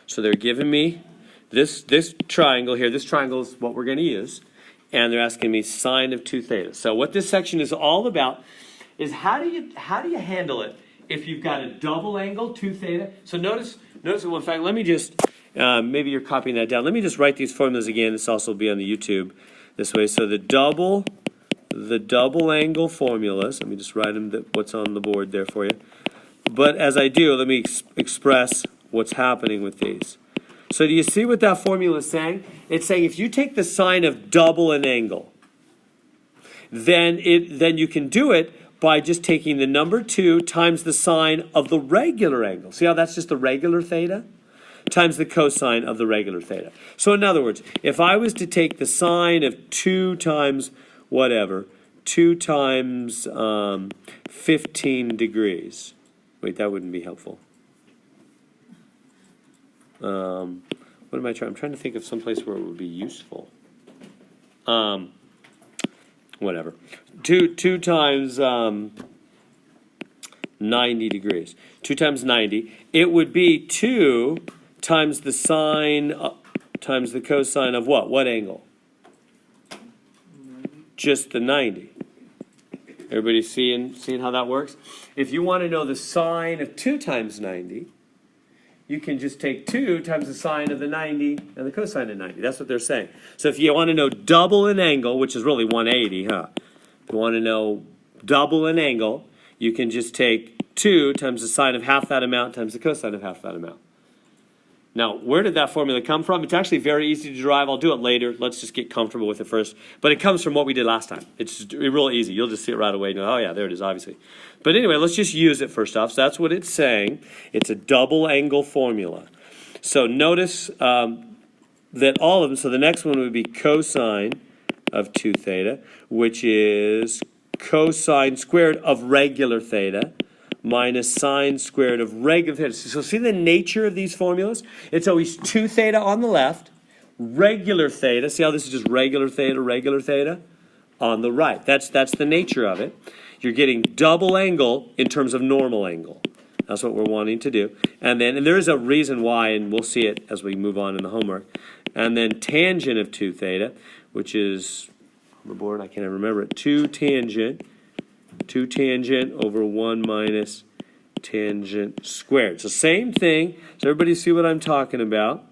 So they're giving me this triangle here. This triangle is what we're going to use. And they're asking me sine of 2 theta. So what this section is all about is how do you handle it if you've got a double angle, 2 theta. So notice, well, in fact, let me just, maybe you're copying that down. Let me just write these formulas again. This also will be on the YouTube this way. So the double angle formulas, let me just write them, what's on the board there for you. But as I do, let me express what's happening with these. So do you see what that formula is saying? It's saying if you take the sine of double an angle, then you can do it by just taking the number 2 times the sine of the regular angle. See how that's just the regular theta? Times the cosine of the regular theta. So in other words, if I was to take the sine of 2 times whatever, 2 times 15 degrees. Wait, that wouldn't be helpful. What am I trying? I'm trying to think of some place where it would be useful. Whatever. 2 times 90 degrees. 2 times 90. It would be 2 times the sine times the cosine of what? What angle? Just the 90. Everybody seeing how that works? If you want to know the sine of 2 times 90, you can just take 2 times the sine of the 90 and the cosine of 90. That's what they're saying. So if you want to know double an angle, which is really 180, huh? If you want to know double an angle, you can just take 2 times the sine of half that amount times the cosine of half that amount. Now, where did that formula come from? It's actually very easy to derive. I'll do it later. Let's just get comfortable with it first. But it comes from what we did last time. It's real easy. You'll just see it right away and go, oh, yeah, there it is, obviously. But anyway, let's just use it first off. So that's what it's saying. It's a double angle formula. So notice that all of them, so the next one would be cosine of 2 theta, which is cosine squared of regular theta, minus sine squared of regular theta. So see the nature of these formulas? It's always 2 theta on the left, regular theta. See how this is just regular theta on the right. That's the nature of it. You're getting double angle in terms of normal angle. That's what we're wanting to do. And there is a reason why, and we'll see it as we move on in the homework. And then tangent of 2 theta, which is, on the board, I can't remember it, 2 tangent over 1 minus tangent squared. So same thing. Does everybody see what I'm talking about?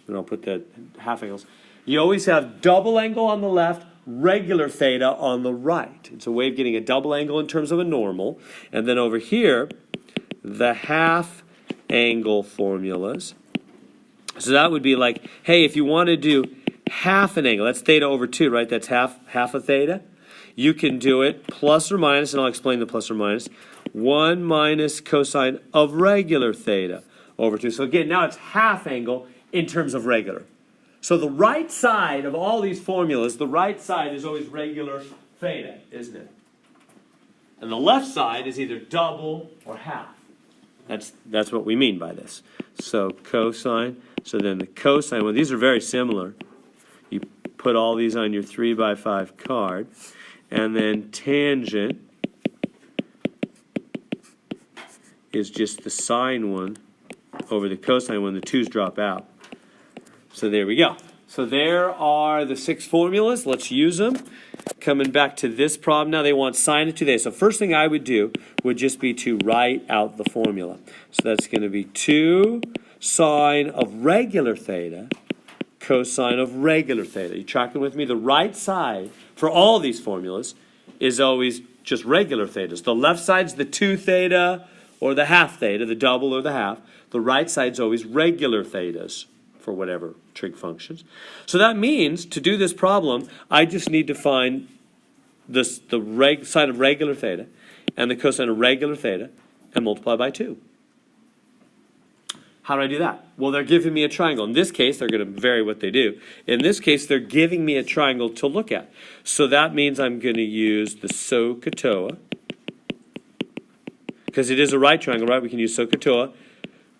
And I'll put the half angles. You always have double angle on the left, regular theta on the right. It's a way of getting a double angle in terms of a normal. And then over here, the half angle formulas. So that would be like, hey, if you want to do half an angle, that's theta over 2, right? That's half a theta. You can do it plus or minus, and I'll explain the plus or minus, 1 minus cosine of regular theta over 2. So again, now it's half angle in terms of regular. So the right side of all these formulas, the right side is always regular theta, isn't it? And the left side is either double or half. That's what we mean by this. So cosine, so then the cosine, well, these are very similar. You put all these on your 3x5 card. And then tangent is just the sine one over the cosine one. The 2's drop out. So there we go. So there are the 6 formulas. Let's use them. Coming back to this problem now, they want sine of 2 theta. So first thing I would do would just be to write out the formula. So that's going to be 2 sine of regular theta, cosine of regular theta. You tracking with me? The right side for all these formulas is always just regular thetas. The left side's the 2 theta or the half theta, the double or the half. The right side's always regular thetas for whatever trig functions. So that means to do this problem, I just need to find the sine of regular theta and the cosine of regular theta and multiply by 2. How do I do that? Well, they're giving me a triangle. In this case, they're going to vary what they do. In this case, they're giving me a triangle to look at. So that means I'm going to use the SOHCAHTOA. Because it is a right triangle, right? We can use SOHCAHTOA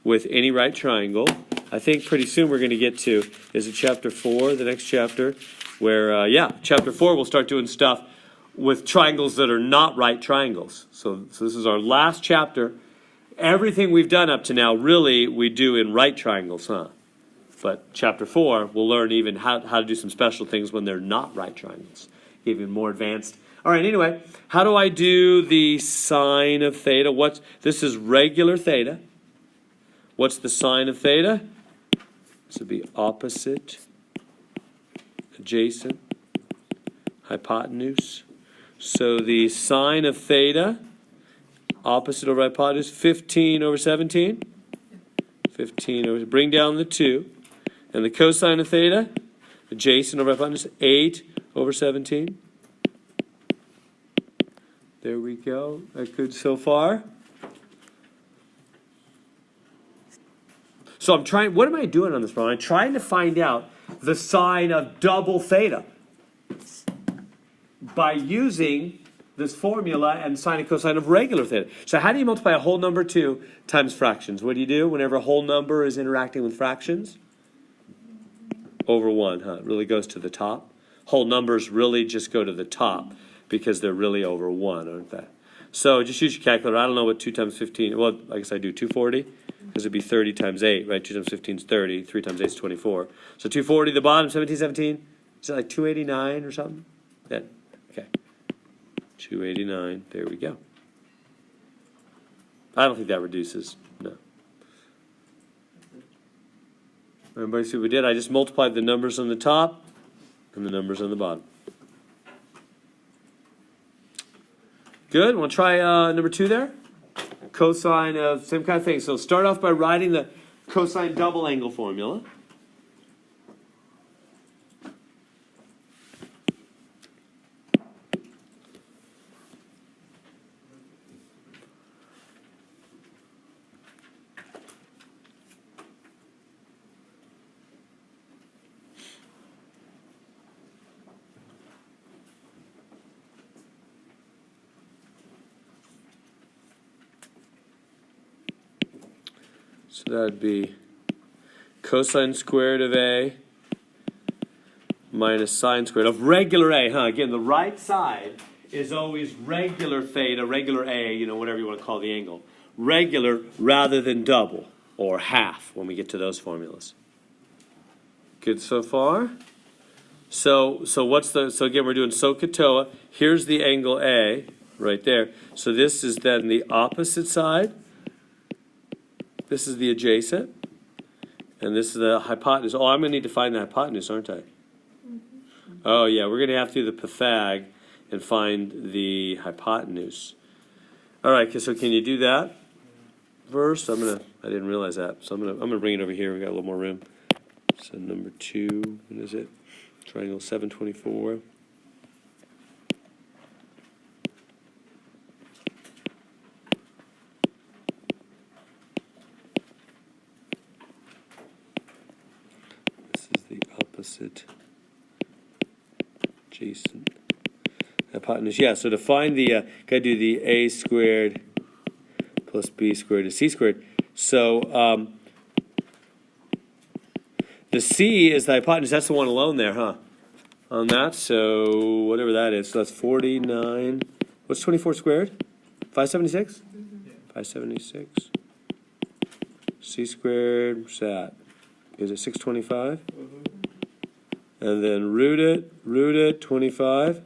with any right triangle. I think pretty soon we're going to get to, is it chapter 4, the next chapter? Where, chapter 4 we'll start doing stuff with triangles that are not right triangles. So this is our last chapter. Everything we've done up to now, really, we do in right triangles, huh? But chapter 4, we'll learn even how to do some special things when they're not right triangles. Even more advanced. All right, anyway, how do I do the sine of theta? This is regular theta. What's the sine of theta? This would be opposite, adjacent, hypotenuse. So the sine of theta, opposite over hypotenuse, 15 over 17. 15 over, bring down the 2. And the cosine of theta, adjacent over hypotenuse, 8 over 17. There we go. That good so far? So I'm trying, what am I doing on this problem? I'm trying to find out the sine of double theta by using this formula and sine and cosine of regular theta. So how do you multiply a whole number 2 times fractions? What do you do whenever a whole number is interacting with fractions? Over 1, huh? It really goes to the top. Whole numbers really just go to the top because they're really over 1, aren't they? So just use your calculator. I don't know what 2 times 15, well, I guess I do 240, because it'd be 30 times 8, right? 2 times 15 is 30, 3 times 8 is 24. So 240, the bottom, 17, is it like 289 or something? Yeah, okay. 289, there we go. I don't think that reduces, no. Everybody see what we did? I just multiplied the numbers on the top and the numbers on the bottom. Good. Want to try number 2 there? Cosine of same kind of thing. So start off by writing the cosine double angle formula. So that would be cosine squared of A minus sine squared of regular A, huh? Again, the right side is always regular theta, regular A, you know, whatever you want to call the angle. Regular rather than double or half when we get to those formulas. Good so far? So again, we're doing SOHCAHTOA. Here's the angle A right there. So this is then the opposite side. This is the adjacent, and this is the hypotenuse. Oh, I'm going to need to find the hypotenuse, aren't I? Oh, yeah, we're going to have to do the Pythag and find the hypotenuse. All right, so can you do that first? I didn't realize that, so I'm gonna bring it over here. We got a little more room. So number 2, what is it? Triangle 724. Opposite, adjacent, hypotenuse. Yeah, so to find the, got to do the A squared plus B squared is C squared. So the C is the hypotenuse. That's the one alone there, huh? On that, so whatever that is. So that's 49. What's 24 squared? 576? 576. C squared, what's that? Is it 625? And then root it, 25.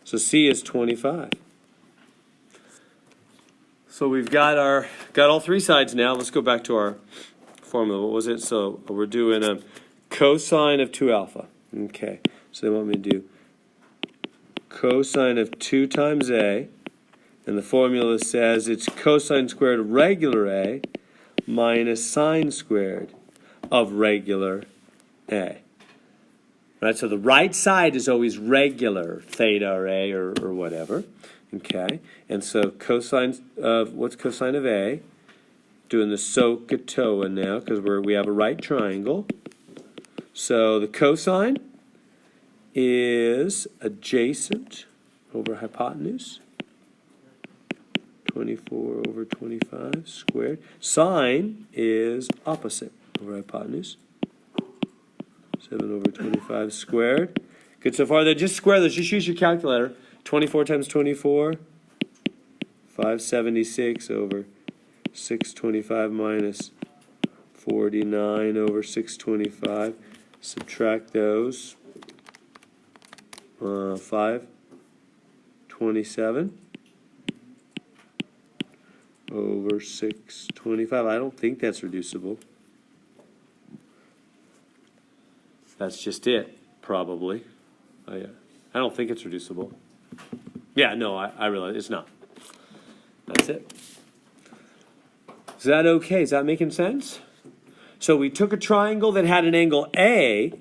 So C is 25. So we've got all 3 sides now. Let's go back to our formula. What was it? So we're doing a cosine of 2 alpha. Okay. So they want me to do cosine of 2 times A. And the formula says it's cosine squared of regular A minus sine squared of regular A. Right, so the right side is always regular, theta or A or whatever. Okay, and so cosine of, what's cosine of A? Doing the SOHCAHTOA now because we have a right triangle. So the cosine is adjacent over hypotenuse. 24 over 25 squared. Sine is opposite over hypotenuse. 7 over 25 squared. Good so far. Then just square those. Just use your calculator. 24 times 24. 576 over 625 minus 49 over 625. Subtract those. 527 over 625. I don't think that's reducible. That's just it, probably. Oh, yeah. I don't think it's reducible. Yeah, no, I realize it's not. That's it. Is that okay? Is that making sense? So we took a triangle that had an angle A,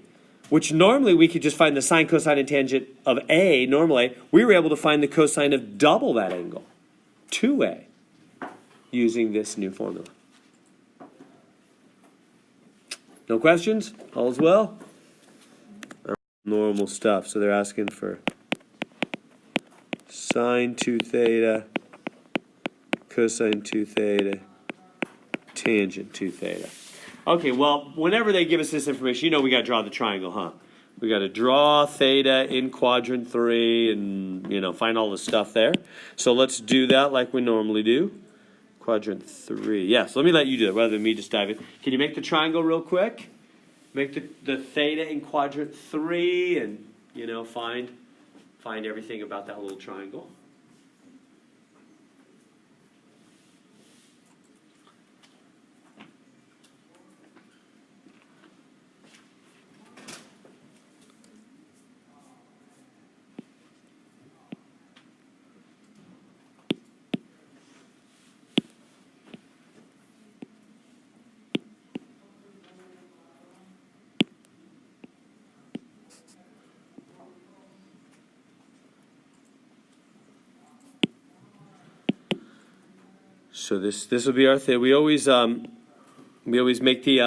which normally we could just find the sine, cosine, and tangent of A, normally. We were able to find the cosine of double that angle, 2A, using this new formula. No questions? All is well? Normal stuff. So they're asking for sine 2 theta, cosine 2 theta, tangent 2 theta. Okay, well, whenever they give us this information, you know we got to draw the triangle, huh? We got to draw theta in quadrant 3 and, you know, find all the stuff there. So let's do that like we normally do. Quadrant 3. Yes, let me let you do it rather than me just dive in. Can you make the triangle real quick? Make the theta in quadrant 3 and, you know, find everything about that little triangle. So this will be our theta. We always make the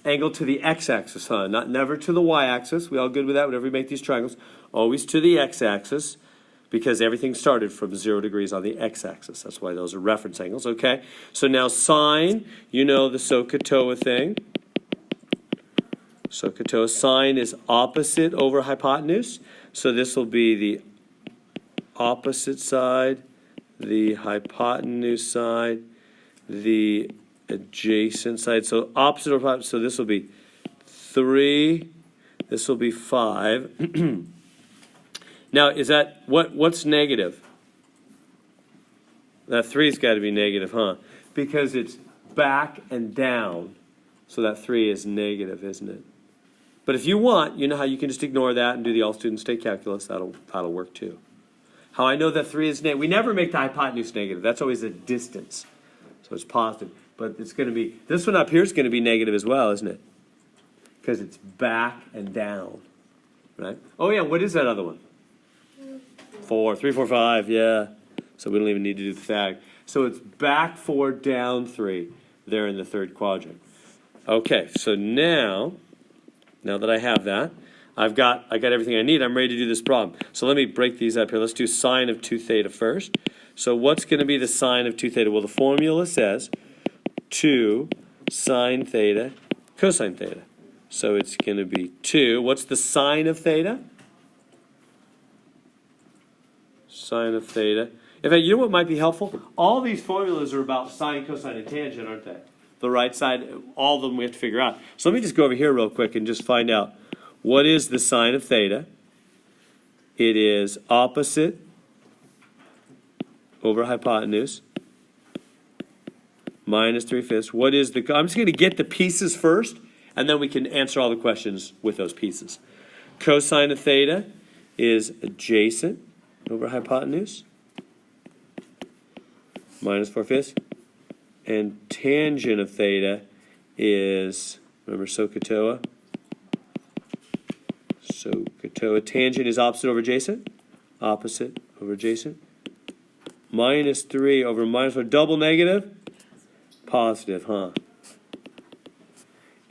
angle to the x-axis, huh? Never to the y-axis. We all good with that? Whenever we make these triangles, always to the x-axis, because everything started from 0 degrees on the x-axis. That's why those are reference angles. Okay. So now sine, you know the SOHCAHTOA thing. SOHCAHTOA sine is opposite over hypotenuse. So this will be the opposite side, the hypotenuse side, the adjacent side. So opposite over hypotenuse. So this will be 3. This will be 5. Now, is that what's negative? That 3's got to be negative, huh? Because it's back and down. So that 3 is negative, isn't it? But if you want, you know how you can just ignore that and do the all students take calculus. That'll work too. How I know that 3 is negative. We never make the hypotenuse negative. That's always a distance. So it's positive. But it's going to be, this one up here is going to be negative as well, isn't it? Because it's back and down. Right? Oh, yeah, what is that other one? 4, 3, 4, 5, yeah. So we don't even need to do the thag. So it's back 4, down 3 there in the third quadrant. Okay, so now that I have that, I got everything I need. I'm ready to do this problem. So let me break these up here. Let's do sine of 2 theta first. So what's going to be the sine of 2 theta? Well, the formula says 2 sine theta cosine theta. So it's going to be 2. What's the sine of theta? Sine of theta. In fact, you know what might be helpful? All these formulas are about sine, cosine, and tangent, aren't they? The right side, all of them we have to figure out. So let me just go over here real quick and just find out. What is the sine of theta? It is opposite over hypotenuse minus 3/5. What is the, I'm just going to get the pieces first, and then we can answer all the questions with those pieces. Cosine of theta is adjacent over hypotenuse minus 4/5. And tangent of theta is, remember SOHCAHTOA? SOHCAHTOA. Tangent is opposite over adjacent. Opposite over adjacent. Minus 3 over minus 4. Double negative? Positive, huh?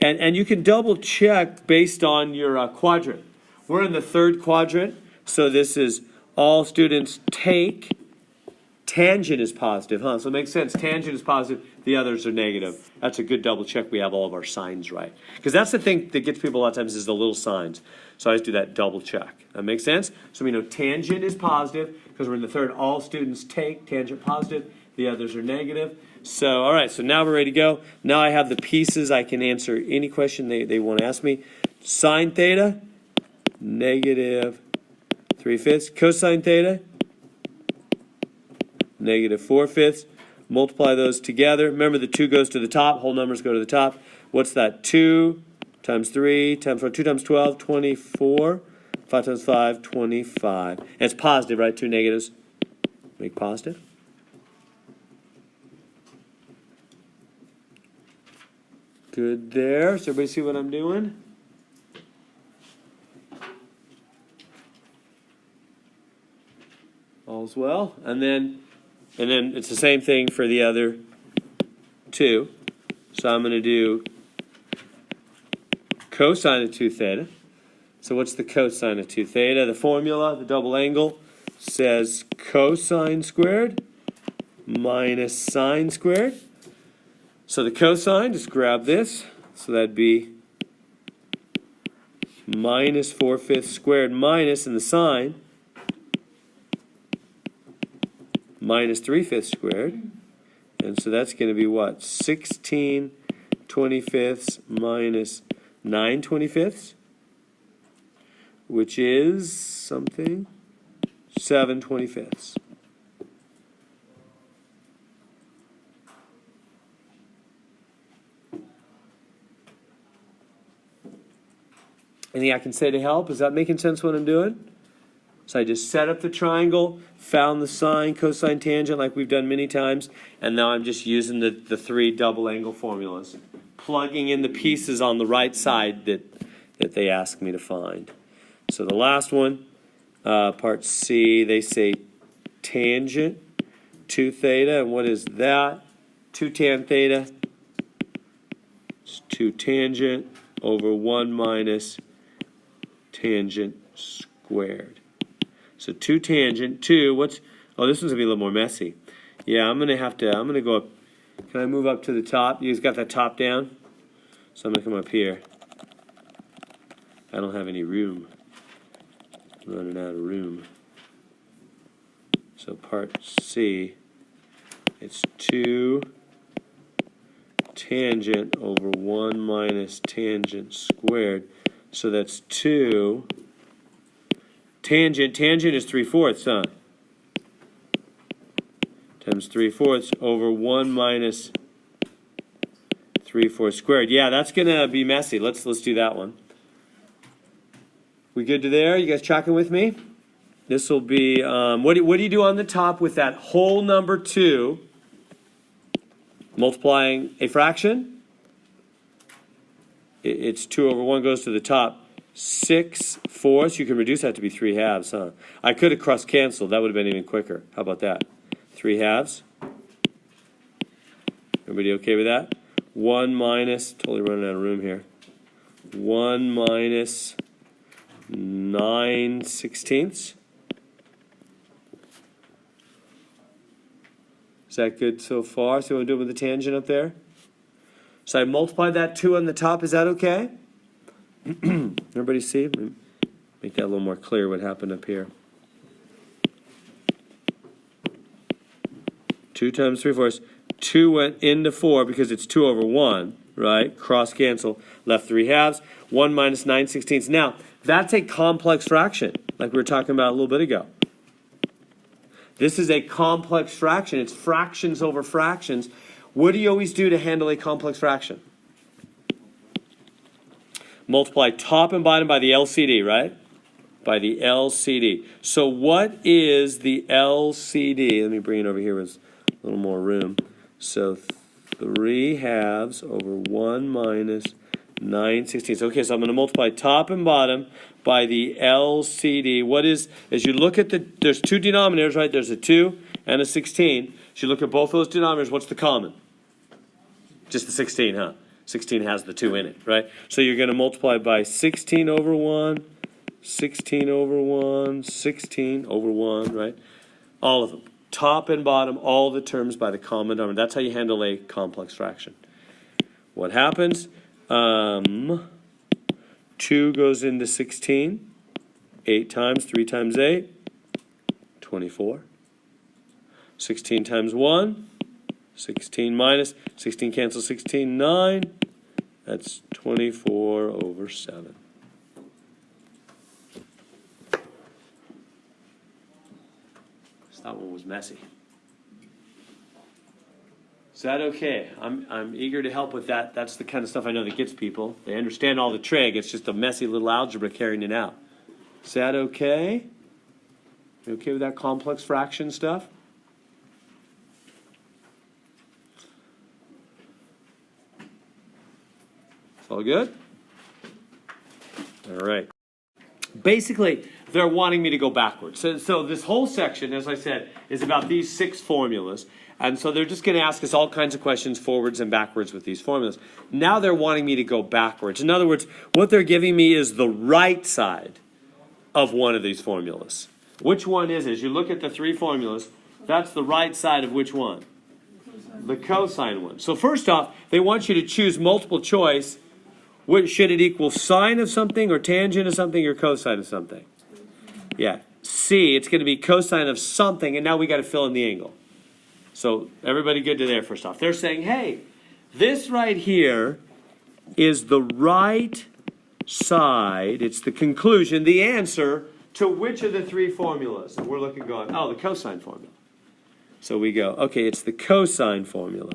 And you can double check based on your quadrant. We're in the third quadrant, so this is all students take. Tangent is positive, huh? So it makes sense. Tangent is positive. The others are negative. That's a good double check. We have all of our signs right. Because that's the thing that gets people a lot of times is the little signs. So I just do that double check. That makes sense? So we know tangent is positive because we're in the third. All students take tangent positive. The others are negative. So, all right, so now we're ready to go. Now I have the pieces. I can answer any question they want to ask me. Sine theta, negative 3/5. Cosine theta, negative 4/5. Multiply those together. Remember, the 2 goes to the top. Whole numbers go to the top. What's that? 2 times 3 times 4. 2 times 12, 24. 5 times 5, 25. And it's positive, right? 2 negatives make positive. Good there. Does everybody see what I'm doing? All's well. And then it's the same thing for the other 2. So I'm going to do cosine of 2 theta. So what's the cosine of 2 theta? The formula, the double angle, says cosine squared minus sine squared. So the cosine, just grab this. So that'd be minus 4/5 squared minus, and the sine, minus 3/5 squared. And so that's going to be what? 16 25ths minus 9 25ths, which is something, 7 25ths. Anything I can say to help? Is that making sense what I'm doing? So I just set up the triangle, found the sine, cosine, tangent like we've done many times, and now I'm just using the 3 double angle formulas, plugging in the pieces on the right side that they ask me to find. So the last one, part C, they say tangent 2 theta, and what is that? 2 tan theta. It's 2 tangent over 1 minus tangent squared. So 2 tangent, 2, what's, oh, this one's going to be a little more messy. Yeah, I'm going to go up, can I move up to the top? You guys got that top down? So I'm going to come up here. I don't have any room. I'm running out of room. So part C, it's 2 tangent over 1 minus tangent squared. So that's 2 tangent. Tangent is 3/4, huh? Times 3/4 over 1 minus 3/4 squared. Yeah, that's gonna be messy. Let's do that one. We good to there? You guys tracking with me? This will be what do you do on the top with that whole number 2 multiplying a fraction? It's 2 over 1 goes to the top. 6/4. You can reduce that to be 3/2, huh? I could have cross-canceled. That would have been even quicker. How about that? 3/2. Everybody okay with that? 1 minus, totally running out of room here. 1 minus 9/16. Is that good so far? See what I'm doing with the tangent up there? So I multiplied that 2 on the top. Is that okay? Everybody see? Make that a little more clear what happened up here. 2 times 3/4. 2 went into 4 because it's 2 over 1, right? Cross cancel. Left 3/2. 1 minus 9/16. Now, that's a complex fraction, like we were talking about a little bit ago. This is a complex fraction. It's fractions over fractions. What do you always do to handle a complex fraction? Multiply top and bottom by the LCD, right? By the LCD. So what is the LCD? Let me bring it over here with a little more room. So 3/2 over 1 minus 9/16. Okay, so I'm going to multiply top and bottom by the LCD. What is, as you look at there's 2 denominators, right? There's a 2 and a 16. As you look at both those denominators, what's the common? Just the 16, huh? 16 has the 2 in it, right? So you're going to multiply by 16 over 1, 16 over 1, 16 over 1, right? All of them. Top and bottom, all the terms by the common denominator. That's how you handle a complex fraction. What happens? 2 goes into 16. 8 times 3 times 8, 24. 16 times 1, 16 minus, 16 cancels 16, 9. That's 24 over 7. That one was messy. Is that okay? I'm eager to help with that. That's the kind of stuff I know that gets people. They understand all the trig. It's just a messy little algebra carrying it out. Is that okay? You okay with that complex fraction stuff? It's all good? All right. Basically, they're wanting me to go backwards. So this whole section, as I said, is about these 6 formulas. And so they're just going to ask us all kinds of questions forwards and backwards with these formulas. Now they're wanting me to go backwards. In other words, what they're giving me is the right side of one of these formulas. Which one is it? As you look at the 3 formulas, that's the right side of which one? The cosine one. So first off, they want you to choose multiple choice. Should it equal sine of something or tangent of something or cosine of something? Yeah. C, it's going to be cosine of something, and now we got to fill in the angle. So everybody good to there first off. They're saying, hey, this right here is the right side. It's the conclusion, the answer to which of the 3 formulas? And we're looking going, oh, the cosine formula. So we go, okay, it's the cosine formula.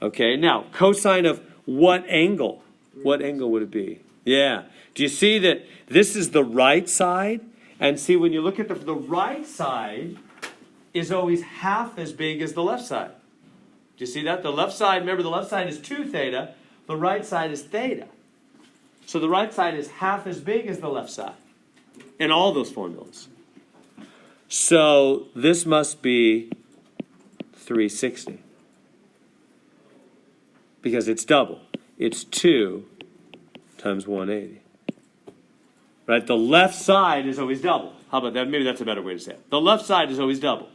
Okay, now, cosine of what angle? What angle would it be? Yeah. Do you see that this is the right side? And see, when you look at the right side is always half as big as the left side. Do you see that? The left side, remember the left side is 2 theta. The right side is theta. So the right side is half as big as the left side in all those formulas. So this must be 360. Because it's double. It's 2 times 180. Right? The left side is always double. How about that? Maybe that's a better way to say it. The left side is always double.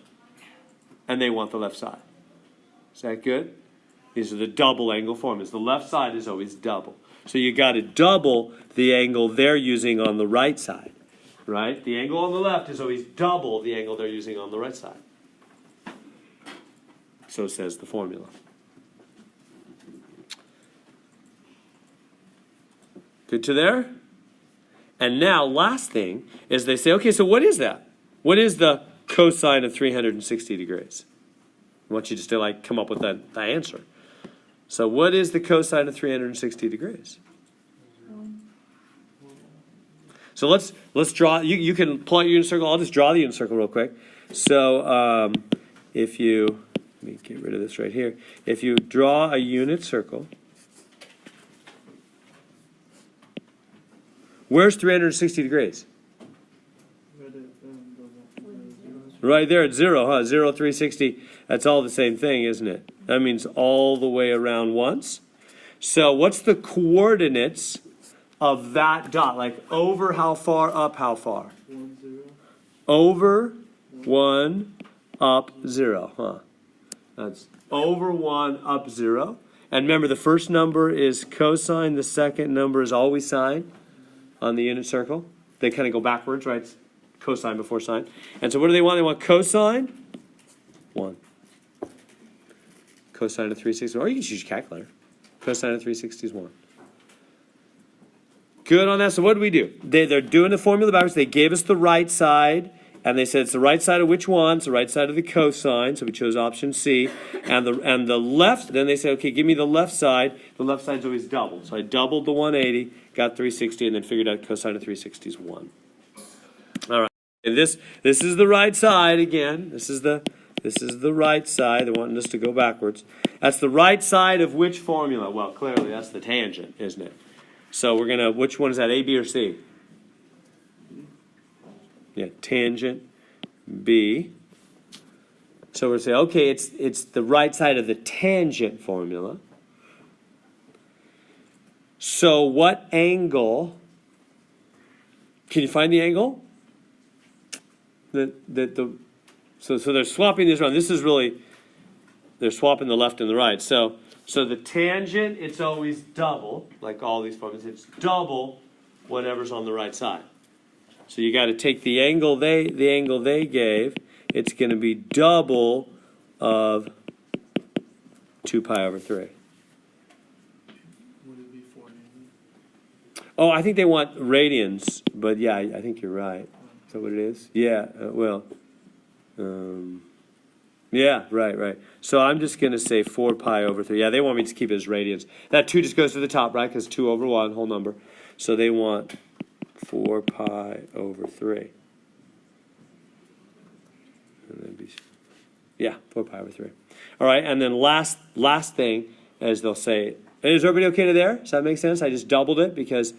And they want the left side. Is that good? These are the double angle formulas. The left side is always double. So you got to double the angle they're using on the right side. Right? The angle on the left is always double the angle they're using on the right side. So says the formula. Good to there? And now, last thing is they say, okay, so what is that? What is the cosine of 360 degrees? I want you just to come up with the answer. So what is the cosine of 360 degrees? So let's draw. You can plot your unit circle. I'll just draw the unit circle real quick. So if you, let me get rid of this right here. If you draw a unit circle, where's 360 degrees? Right there at 0, huh? 0, 360. That's all the same thing, isn't it? That means all the way around once. So what's the coordinates of that dot? Like over how far, up how far? 1, 0. Over 1, up 0, huh? That's over 1, up 0. And remember, the first number is cosine. The second number is always sine on the unit circle. They kind of go backwards, right? It's cosine before sine. And so what do they want? They want cosine 1. Cosine of 360, or you can choose your calculator. Cosine of 360 is 1. Good on that. So what do we do? They're doing the formula backwards. They gave us the right side, and they said it's the right side of which one? It's the right side of the cosine, so we chose option C. And the left, then they said, okay, give me the left side. The left side's always doubled. So I doubled the 180, got 360, and then figured out cosine of 360 is 1. All right. And this is the right side again. This is the right side. They're wanting us to go backwards. That's the right side of which formula? Well, clearly that's the tangent, isn't it? So we're going to, which one is that, A, B, or C? Yeah, tangent B. So we're going to say, okay, it's the right side of the tangent formula. So what angle, can you find the angle? So they're swapping these around. This is really, they're swapping the left and the right. So the tangent, it's always double, like all these formulas. It's double whatever's on the right side. So you got to take the angle they gave. It's going to be double of 2 pi over 3. Would it be 490? Oh, I think they want radians, but yeah, I think you're right. Is that what it is? Yeah, yeah, right. So I'm just going to say 4 pi over 3. Yeah, they want me to keep it as radians. That 2 just goes to the top, right? Because 2 over 1, whole number. So they want 4 pi over 3. And then yeah, 4 pi over 3. All right, and then last thing, as they'll say, is everybody okay to there? Does that make sense? I just doubled it because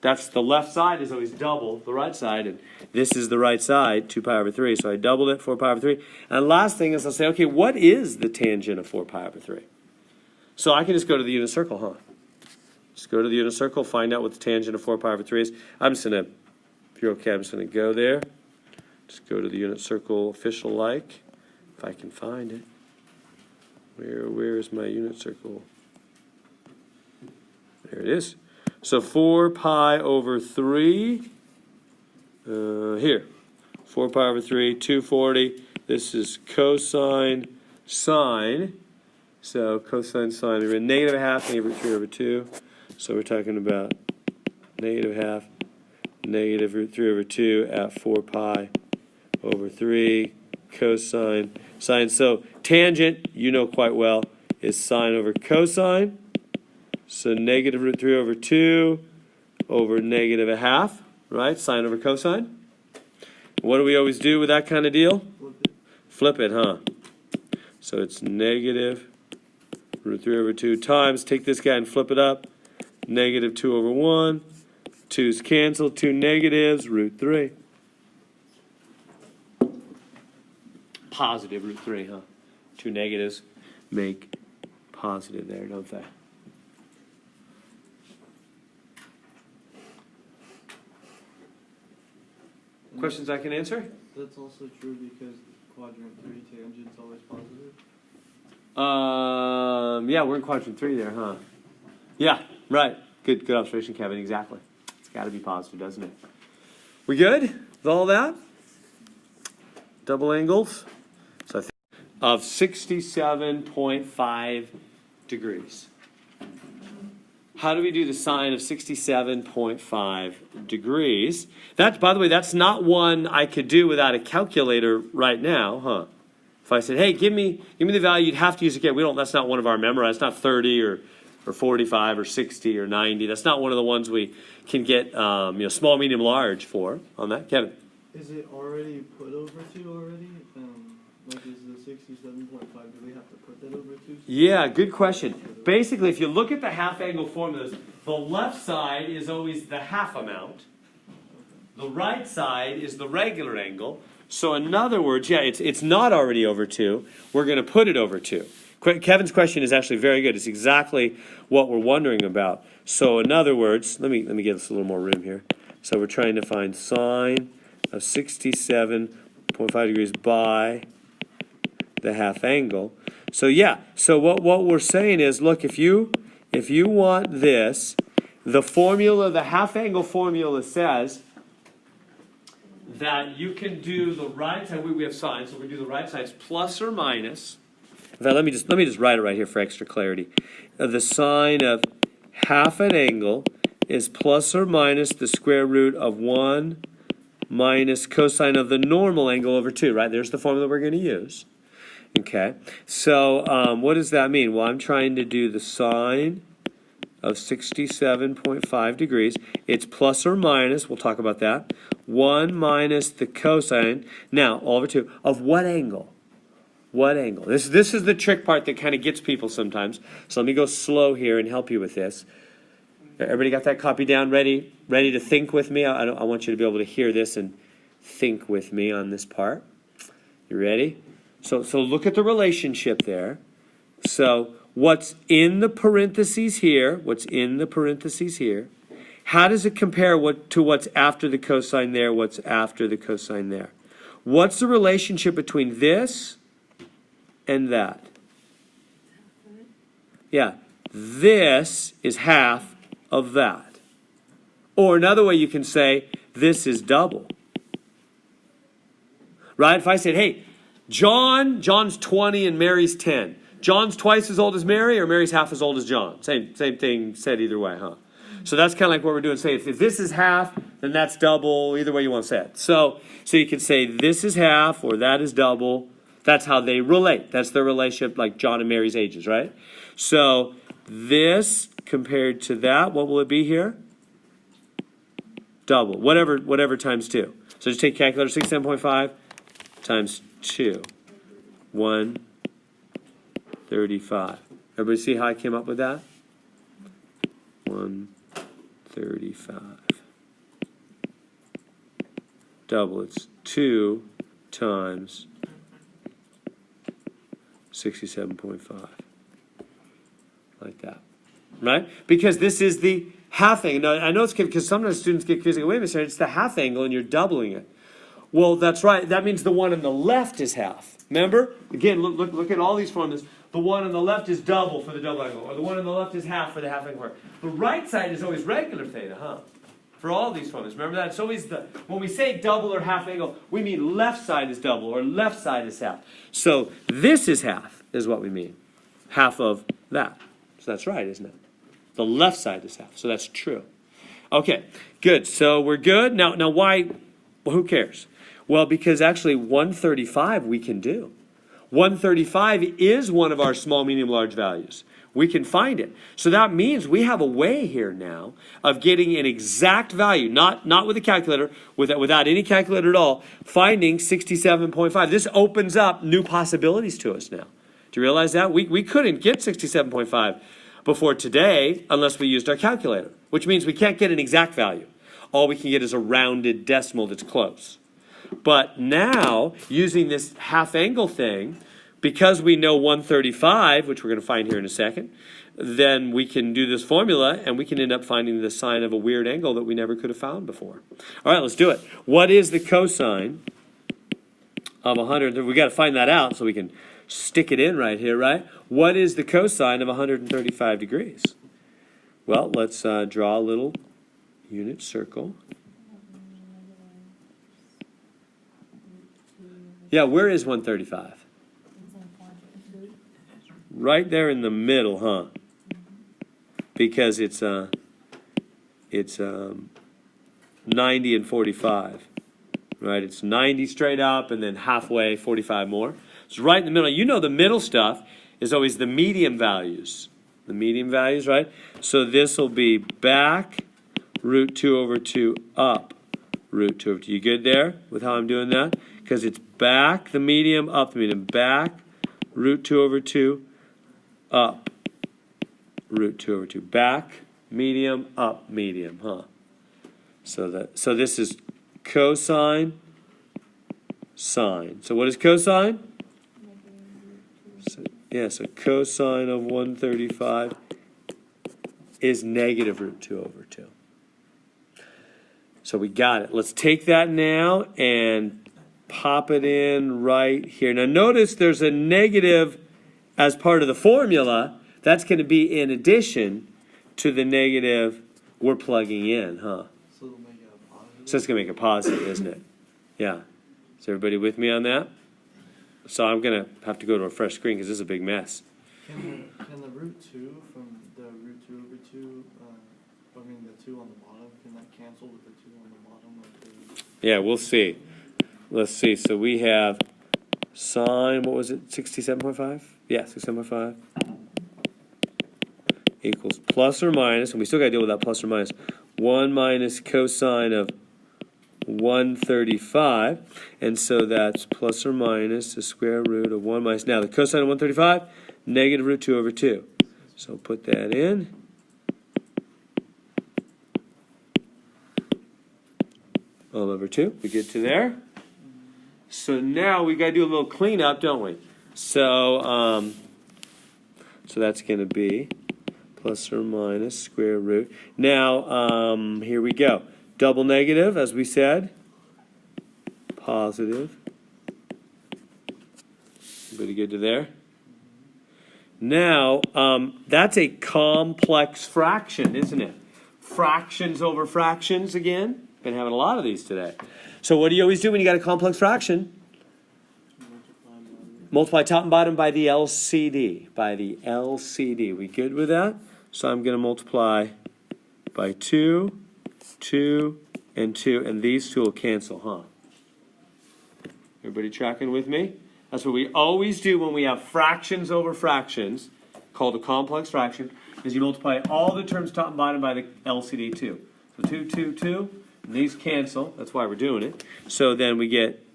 that's the left side is always double the right side, and this is the right side, 2 pi over 3. So I doubled it, 4 pi over 3. And last thing is I'll say, okay, what is the tangent of 4 pi over 3? So I can just go to the unit circle, huh? Just go to the unit circle, find out what the tangent of 4 pi over 3 is. I'm just going to, if you're okay, I'm just going to go there. Just go to the unit circle official like, if I can find it. Where is my unit circle? There it is. So 4 pi over 3, here. 4 pi over 3, 240. This is cosine sine. So cosine sine, we're in negative 1/2, negative root 3 over 2. So we're talking about negative 1/2, negative root 3 over 2 at 4 pi over 3, cosine sine. So tangent, you know quite well, is sine over cosine. So negative root 3 over 2 over negative 1/2, right? Sine over cosine. What do we always do with that kind of deal? Flip it, huh? So it's negative root 3 over 2 times, take this guy and flip it up, negative 2 over 1, 2's canceled, 2 negatives, root 3. Positive root 3, huh? 2 negatives make positive there, don't they? Questions I can answer? That's also true because quadrant 3 tangent's always positive. Yeah, we're in quadrant 3 there, huh? Yeah, right. Good observation, Kevin. Exactly. It's got to be positive, doesn't it? We good with all that? Double angles. So I think of 67.5 degrees. How do we do the sine of 67.5 degrees? That, by the way, that's not one I could do without a calculator right now, huh? If I said, hey, give me the value, you'd have to use a calculator. That's not one of our memorized. It's not 30 or 45 or 60 or 90. That's not one of the ones we can get small, medium, large for on that. Kevin? Is it already put over 2 already? Like is the 67.5, do we have to put that over 2? Yeah, good question. Basically, if you look at the half angle formulas, the left side is always the half amount. The right side is the regular angle. So in other words, yeah, it's not already over 2. We're going to put it over 2. Kevin's question is actually very good. It's exactly what we're wondering about. So in other words, let me give us a little more room here. So we're trying to find sine of 67.5 degrees by the half angle. So yeah, so what we're saying is, look, if you want this, the formula, the half angle formula says that you can do the right side. We have sine, so we do the right side's plus or minus. In fact, let me just write it right here for extra clarity. The sine of half an angle is plus or minus the square root of 1 minus cosine of the normal angle over 2, right? There's the formula we're going to use. Okay, so what does that mean? Well, I'm trying to do the sine of 67.5 degrees. It's plus or minus, we'll talk about that, 1 minus the cosine, now, all over 2, of what angle? What angle? This is the trick part that kind of gets people sometimes. So let me go slow here and help you with this. Everybody got that copy down, ready to think with me? I want you to be able to hear this and think with me on this part. You ready? So look at the relationship there. So what's in the parentheses here, how does it compare to what's after the cosine there, what's after the cosine there? What's the relationship between this and that? Yeah, this is half of that. Or another way you can say, this is double. Right? If I said, hey, John's 20 and Mary's 10. John's twice as old as Mary, or Mary's half as old as John? Same thing said either way, huh? So that's kind of like what we're doing. Say if this is half, then that's double. Either way you want to say it. So you can say this is half or that is double. That's how they relate. That's their relationship, like John and Mary's ages, right? So this compared to that, what will it be here? Double. Whatever times 2. So just take calculator, 67.5 times 2. 135. Everybody see how I came up with that? 135. Double. It's 2 times 67.5. Like that. Right? Because this is the half angle. Now, I know it's because sometimes students get confused. Wait a minute, it's the half angle and you're doubling it. Well, that's right. That means the one on the left is half. Remember? Again, look at all these formulas. The one on the left is double for the double angle, or the one on the left is half for the half angle. The right side is always regular theta, huh? For all these formulas. Remember that? It's always when we say double or half angle, we mean left side is double or left side is half. So this is half, is what we mean. Half of that. So that's right, isn't it? The left side is half. So that's true. Okay, good. So we're good. Now why? Well, who cares? Well, because actually 135 we can do. 135 is one of our small, medium, large values. We can find it. So that means we have a way here now of getting an exact value, not with a calculator, without any calculator at all, finding 67.5. This opens up new possibilities to us now. Do you realize that? We couldn't get 67.5 before today unless we used our calculator, which means we can't get an exact value. All we can get is a rounded decimal that's close. But now, using this half angle thing, because we know 135, which we're going to find here in a second, then we can do this formula and we can end up finding the sine of a weird angle that we never could have found before. All right, let's do it. What is the cosine of 100? We got to find that out so we can stick it in right here, right? What is the cosine of 135 degrees? Well, let's draw a little unit circle. Yeah, where is 135? Right there in the middle, huh? Because it's 90 and 45. Right? It's 90 straight up and then halfway, 45 more. It's right in the middle. You know the middle stuff is always the medium values. The medium values, right? So this will be back root 2 over 2 up root 2 over 2. You good there with how I'm doing that? Because it's back the medium, up the medium. Back root 2 over 2, up root 2 over 2. Back, medium, up, medium, huh? So this is cosine, sine. So what is cosine? So cosine of 135 is negative root 2 over 2. So we got it. Let's take that now and pop it in right here. Now notice there's a negative as part of the formula. That's going to be in addition to the negative we're plugging in, huh? So it'll make it a positive? So it's going to make it positive, isn't it? Yeah. Is everybody with me on that? So I'm going to have to go to a fresh screen because this is a big mess. Can the root 2 from the root 2 over 2, the 2 on the bottom, can that cancel with the 2 on the bottom? Yeah, we'll see. Let's see. So we have sine, what was it, 67.5? Yeah, 67.5 equals plus or minus, and we still got to deal with that plus or minus, 1 minus cosine of 135, and so that's plus or minus the square root of 1 minus, now the cosine of 135, negative root 2 over 2. So put that in. All over 2. We get to there. So now we got to do a little cleanup, don't we? So that's going to be plus or minus square root. Now, here we go. Double negative, as we said. Positive. Everybody good to there? Now, that's a complex fraction, isn't it? Fractions over fractions again. Been having a lot of these today. So what do you always do when you got a complex fraction? multiply top and bottom by the LCD. By the LCD. We good with that? So I'm going to multiply by 2, 2, and 2, and these two will cancel, huh? Everybody tracking with me? That's what we always do when we have fractions over fractions, called a complex fraction, is you multiply all the terms top and bottom by the LCD 2. So 2, 2, 2, and these cancel. That's why we're doing it. So then we get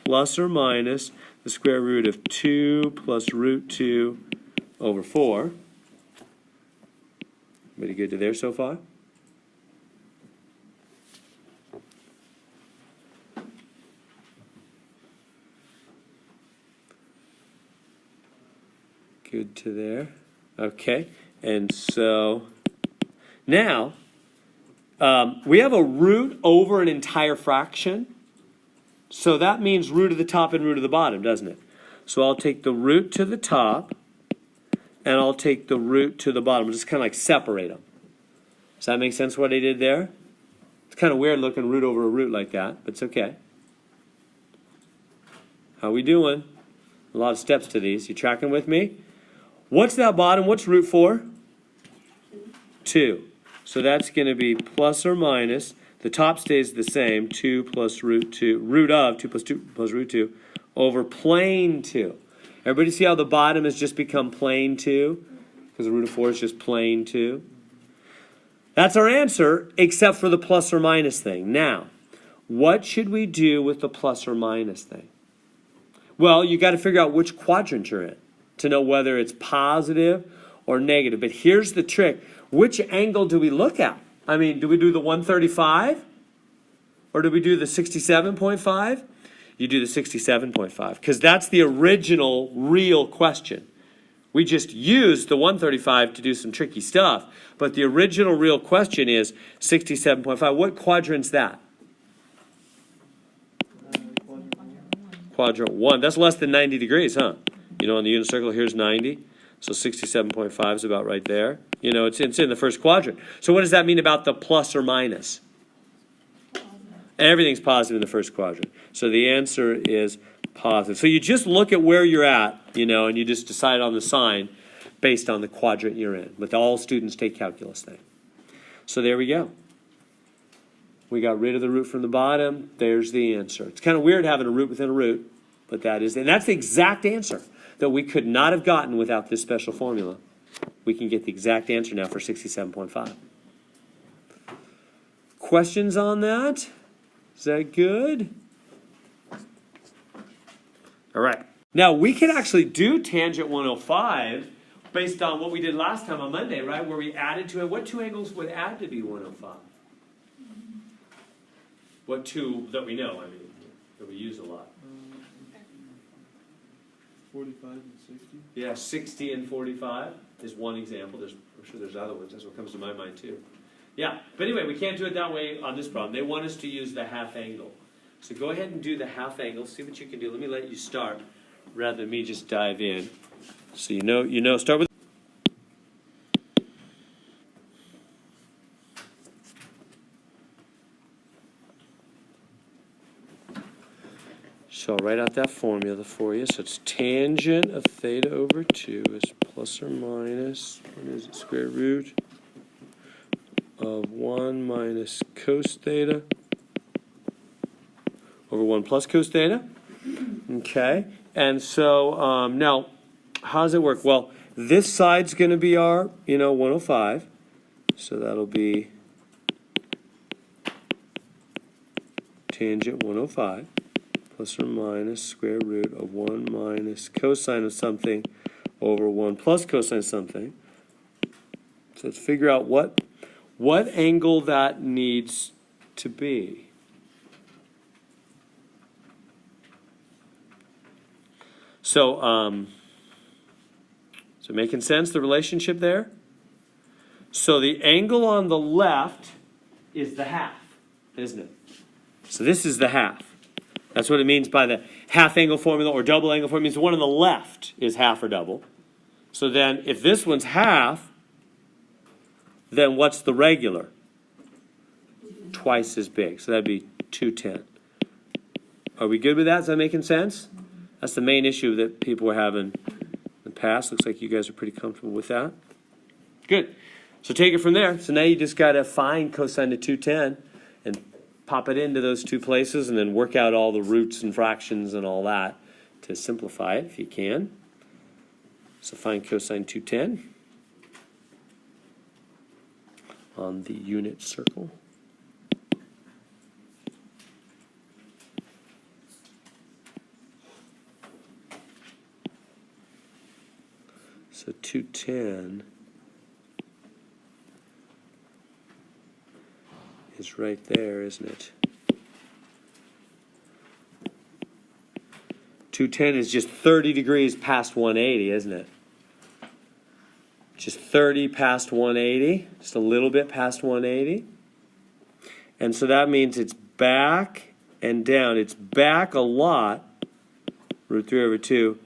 plus or minus the square root of 2 plus root 2 over 4. Everybody good to there so far? Good to there. Okay. And so now we have a root over an entire fraction. So that means root of the top and root of the bottom, doesn't it? So I'll take the root to the top, and I'll take the root to the bottom. Just kind of like separate them. Does that make sense what I did there? It's kind of weird looking root over a root like that, but it's okay. How we doing? A lot of steps to these. You tracking with me? What's that bottom? What's root 4? 2. So that's going to be plus or minus. The top stays the same, 2 plus root 2, root of 2 plus 2 plus root 2, over plane 2. Everybody see how the bottom has just become plane 2? Because the root of 4 is just plane 2. That's our answer, except for the plus or minus thing. Now, what should we do with the plus or minus thing? Well, you got to figure out which quadrant you're in to know whether it's positive or negative. But here's the trick. Which angle do we look at? I mean, do we do the 135? Or do we do the 67.5? You do the 67.5, because that's the original real question. We just used the 135 to do some tricky stuff, but the original real question is 67.5. What quadrant's that? Quadrant 1. That's less than 90 degrees, huh? You know, on the unit circle, here's 90. So 67.5 is about right there. You know, it's in the first quadrant. So what does that mean about the plus or minus? Everything's positive in the first quadrant. So the answer is positive. So you just look at where you're at, you know, and you just decide on the sign based on the quadrant you're in. But all students take calculus thing. So there we go. We got rid of the root from the bottom. There's the answer. It's kind of weird having a root within a root, but that is, and that's the exact answer that we could not have gotten without this special formula. We can get the exact answer now for 67.5. Questions on that? Is that good? All right. Now, we can actually do tangent 105 based on what we did last time on Monday, right, where we added to it. What two angles would add to be 105? What two that we know, I mean, that we use a lot? 45 and 60. Yeah, 60 and 45 is one example. I'm sure there's other ones. That's what comes to my mind, too. Yeah, but anyway, we can't do it that way on this problem. They want us to use the half angle. So go ahead and do the half angle. See what you can do. Let me let you start rather than me just dive in. So you know, start with. So I'll write out that formula for you. So it's tangent of theta over 2 is plus or minus, what is it, square root of 1 minus cos theta over 1 plus cos theta. Okay, and so now, how does it work? Well, this side's going to be our, 105. So that'll be tangent 105. Plus or minus square root of 1 minus cosine of something over 1 plus cosine of something. So let's figure out what angle that needs to be. So, is it making sense, the relationship there? So the angle on the left is the half, isn't it? So this is the half. That's what it means by the half angle formula or double angle formula. It means the one on the left is half or double. So then if this one's half, then what's the regular? Twice as big. So that'd be 210. Are we good with that? Is that making sense? That's the main issue that people were having in the past. Looks like you guys are pretty comfortable with that. Good. So take it from there. So now you just got to find cosine of 210 and pop it into those two places and then work out all the roots and fractions and all that to simplify it if you can. So find cosine 210 on the unit circle. So 210 is right there, isn't it? 210 is just 30 degrees past 180, isn't it? Just 30 past 180, just a little bit past 180. And so that means it's back and down. It's back a lot, root 3 over 2,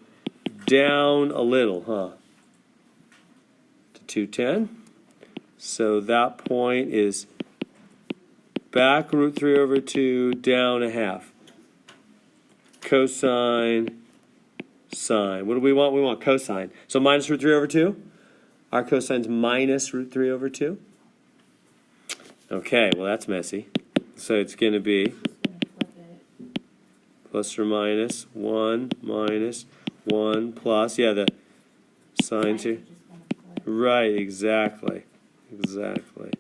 down a little, huh? To 210. So that point is back root 3 over 2, down a half. Cosine, sine. What do we want? We want cosine. So minus root 3 over 2. Our cosine's minus root 3 over 2. Okay, well that's messy. So it's going to be plus or minus 1 minus 1 plus. Yeah, the signs here. Right, exactly. Exactly.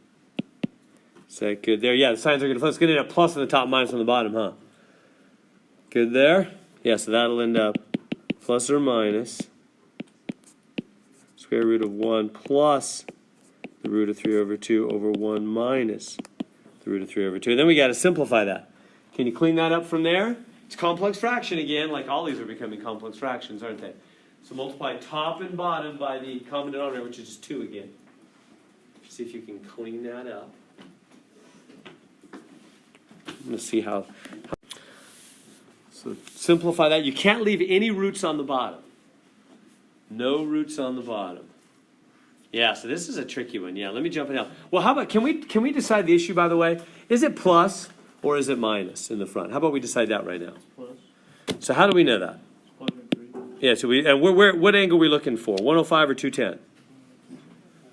Is that good there? Yeah, the signs are going to flip. It's going to end up plus on the top, minus on the bottom, huh? Good there? Yeah, so that'll end up plus or minus square root of 1 plus the root of 3 over 2 over 1 minus the root of 3 over 2. And then we got to simplify that. Can you clean that up from there? It's complex fraction again, like all these are becoming complex fractions, aren't they? So multiply top and bottom by the common denominator, which is just 2 again. See if you can clean that up. I'm going to see how. So simplify that. You can't leave any roots on the bottom. No roots on the bottom. Yeah, so this is a tricky one. Yeah, let me jump in now. Well, how about, can we decide the issue, by the way? Is it plus or is it minus in the front? How about we decide that right now? It's plus. So how do we know that? It's quadrant 3. Yeah, so what angle are we looking for? 105 or 210?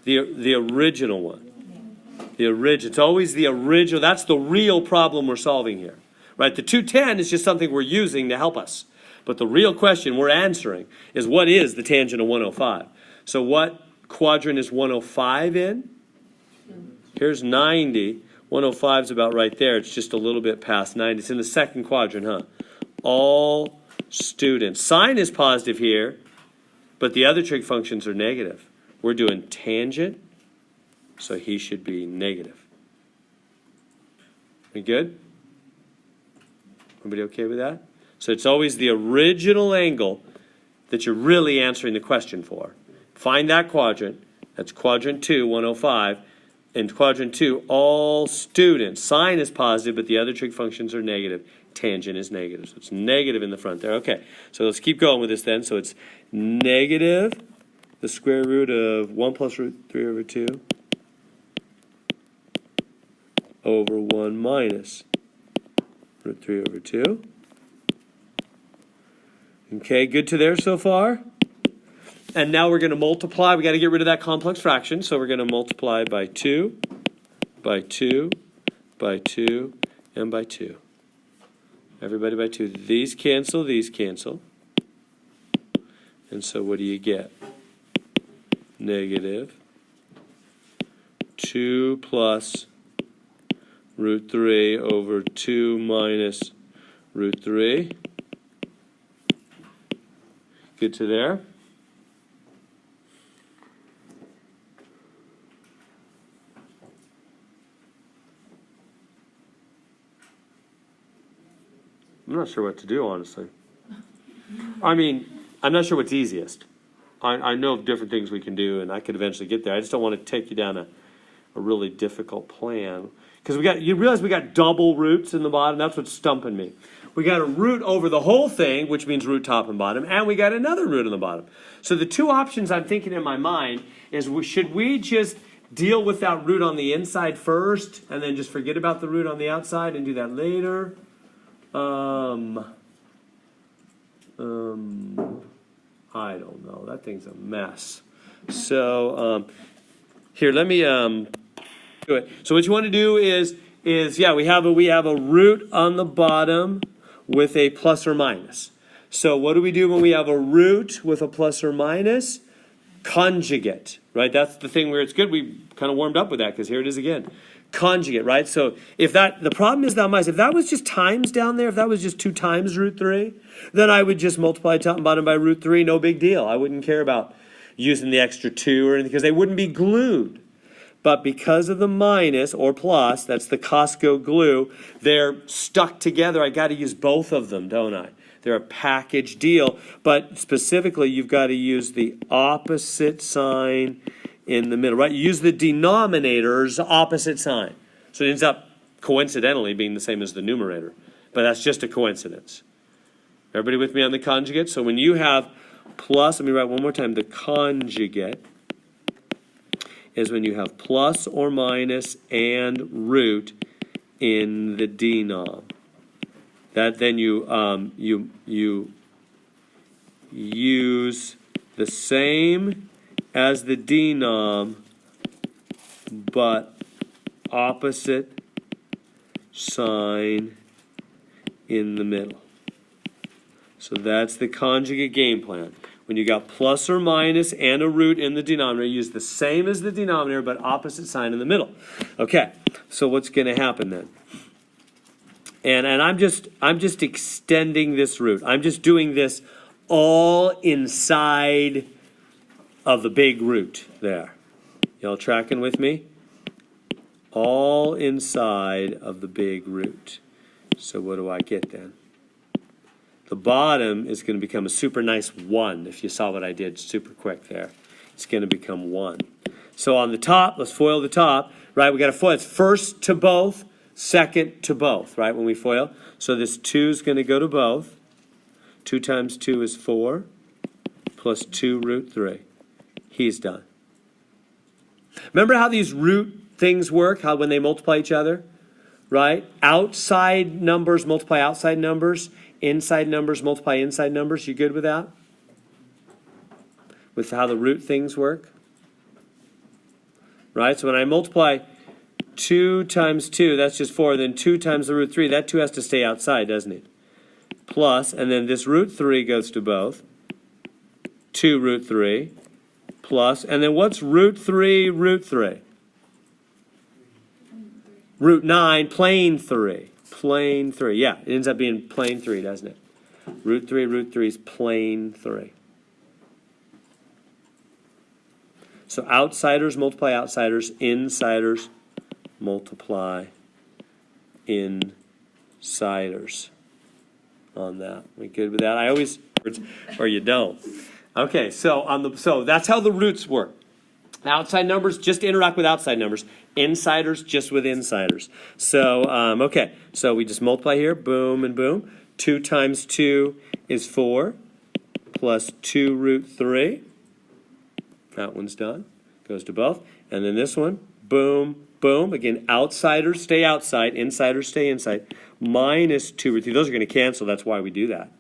The original one. The original. It's always the original. That's the real problem we're solving here. Right? The 210 is just something we're using to help us. But the real question we're answering is what is the tangent of 105? So what quadrant is 105 in? Here's 90. 105 is about right there. It's just a little bit past 90. It's in the second quadrant, huh? All students. Sine is positive here, but the other trig functions are negative. We're doing tangent, so he should be negative. We good? Everybody okay with that? So it's always the original angle that you're really answering the question for. Find that quadrant. That's quadrant 2, 105. In quadrant 2, all students. Sine is positive, but the other trig functions are negative. Tangent is negative. So it's negative in the front there. Okay, so let's keep going with this then. So it's negative the square root of 1 plus root 3 over 2 over 1 minus root 3 over 2. Okay, good to there so far? And now we're going to multiply. We got to get rid of that complex fraction. So we're going to multiply by 2, by 2, by 2, and by 2. Everybody by 2. These cancel, these cancel. And so what do you get? Negative 2 plus root 3 over 2 minus root 3. Good to there? I'm not sure what to do, honestly. I mean, I'm not sure what's easiest. I know of different things we can do, and I could eventually get there. I just don't want to take you down a really difficult plan. Because you realize we got double roots in the bottom? That's what's stumping me. We got a root over the whole thing, which means root top and bottom, and we got another root in the bottom. So the two options I'm thinking in my mind is, should we just deal with that root on the inside first, and then just forget about the root on the outside and do that later? I don't know. That thing's a mess. So here, let me do it. So what you want to do is yeah, we have a root on the bottom with a plus or minus. So what do we do when we have a root with a plus or minus? Conjugate, right? That's the thing where it's good. We kind of warmed up with that because here it is again. Conjugate, right? So if that, the problem is that if that was just times down there, if that was just 2 times root 3, then I would just multiply top and bottom by root 3, no big deal. I wouldn't care about using the extra 2 or anything because they wouldn't be glued. But because of the minus or plus, that's the Costco glue, they're stuck together. I got to use both of them, don't I? They're a package deal. But specifically, you've got to use the opposite sign in the middle, right? You use the denominator's opposite sign. So it ends up coincidentally being the same as the numerator. But that's just a coincidence. Everybody with me on the conjugate? So when you have plus, let me write one more time, the conjugate is when you have plus or minus and root in the denom. That then you use the same as the denom, but opposite sign in the middle. So that's the conjugate game plan. When you got plus or minus and a root in the denominator, use the same as the denominator, but opposite sign in the middle. Okay, so what's going to happen then? And I'm just extending this root. I'm just doing this all inside of the big root there. Y'all tracking with me? All inside of the big root. So what do I get then? The bottom is going to become a super nice 1. If you saw what I did super quick there. It's going to become 1. So on the top, let's FOIL the top. Right, we got to FOIL. It's first to both, second to both, right, when we FOIL. So this 2 is going to go to both. 2 times 2 is 4, plus 2 root 3. He's done. Remember how these root things work, how when they multiply each other? Right? Outside numbers multiply outside numbers. Inside numbers multiply inside numbers. You good with that? With how the root things work? Right? So when I multiply 2 times 2, that's just 4. Then 2 times the root 3, that 2 has to stay outside, doesn't it? Plus, and then this root 3 goes to both. 2 root 3. Plus, and then what's root 3, root 3? Root 9, plane 3. Plane 3. Yeah, it ends up being plane 3, doesn't it? Root 3 is plane 3. So outsiders multiply outsiders. Insiders multiply insiders on that. We good with that? I always, or you don't. Okay, so that's how the roots work. Outside numbers just interact with outside numbers. Insiders just with insiders. So, okay, so we just multiply here, boom and boom. 2 times 2 is 4, plus 2 root 3. That one's done. Goes to both. And then this one, boom, boom. Again, outsiders stay outside, insiders stay inside. Minus 2 root 3. Those are going to cancel. That's why we do that.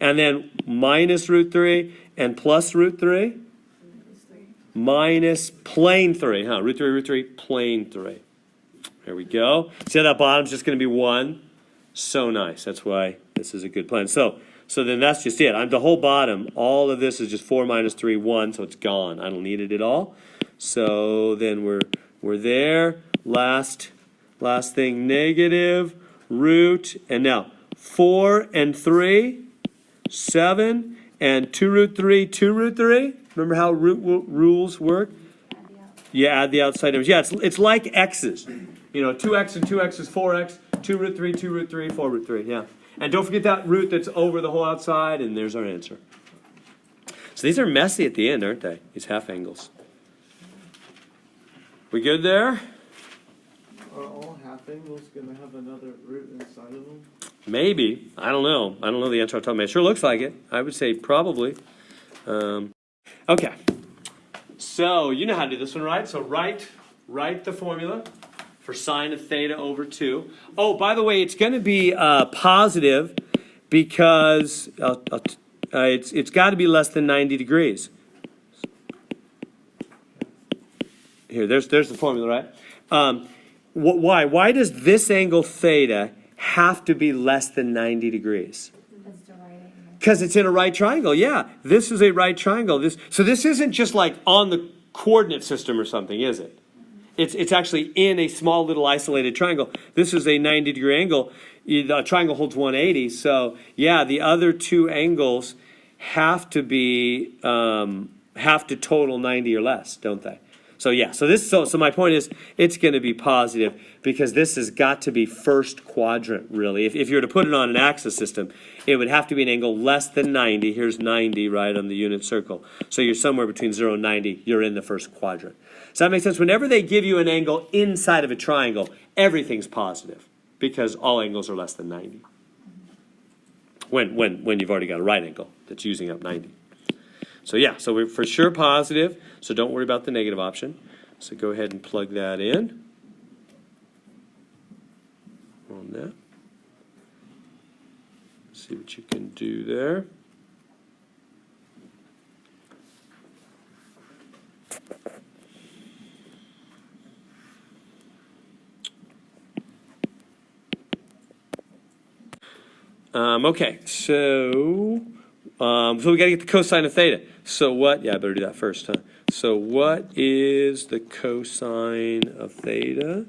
And then minus root 3 and plus root 3. Minus plane 3, huh? Root 3, plane 3. There we go. See how that bottom's just going to be 1? So nice. That's why this is a good plan. So then that's just it. The whole bottom, all of this is just 4 minus 3, 1, so it's gone. I don't need it at all. So then we're there. Last thing, negative, root, and now 4 and 3, 7, and 2 root 3, 2 root 3. Remember how root rules work? You add the outside numbers. Yeah, it's like x's. 2x and 2x is 4x, 2 root 3, 2 root 3, 4 root 3. Yeah. And don't forget that root that's over the whole outside, and there's our answer. So these are messy at the end, aren't they? These half angles. We good there? Are all half angles going to have another root inside of them? Maybe. I don't know. I don't know the answer off the top of my head. Sure looks like it. I would say probably. Okay. So you know how to do this one, right? So write the formula for sine of theta over 2. Oh, by the way, it's going to be positive because I'll It's got to be less than 90 degrees. Here, there's the formula, right? Why does this angle theta have to be less than 90 degrees? Because it's in a right triangle. Yeah, this is a right triangle. So this isn't just like on the coordinate system or something, is it? It's actually in a small little isolated triangle. This is a 90-degree angle. The triangle holds 180. So yeah, the other two angles have to total 90 or less, don't they? So yeah, so my point is it's going to be positive because this has got to be first quadrant, really. If you were to put it on an axis system, it would have to be an angle less than 90. Here's 90 right on the unit circle. So you're somewhere between 0 and 90. You're in the first quadrant. Does that make sense? Whenever they give you an angle inside of a triangle, everything's positive because all angles are less than 90. When you've already got a right angle that's using up 90. So yeah, so we're for sure positive, so don't worry about the negative option. So go ahead and plug that in on that. See what you can do there. Okay, so we got to get the cosine of theta. So what? Yeah, I better do that first, huh? So what is the cosine of theta?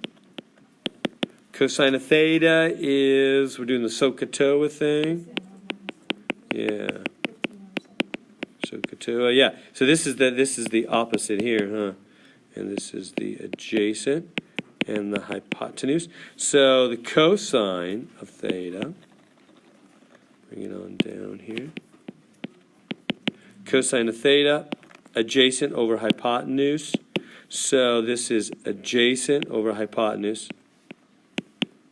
Cosine of theta is, we're doing the SOHCAHTOA thing. Yeah. SOHCAHTOA, yeah. So this is the opposite here, huh? And this is the adjacent and the hypotenuse. So the cosine of theta, bring it on down here. Cosine of theta, adjacent over hypotenuse. So this is adjacent over hypotenuse,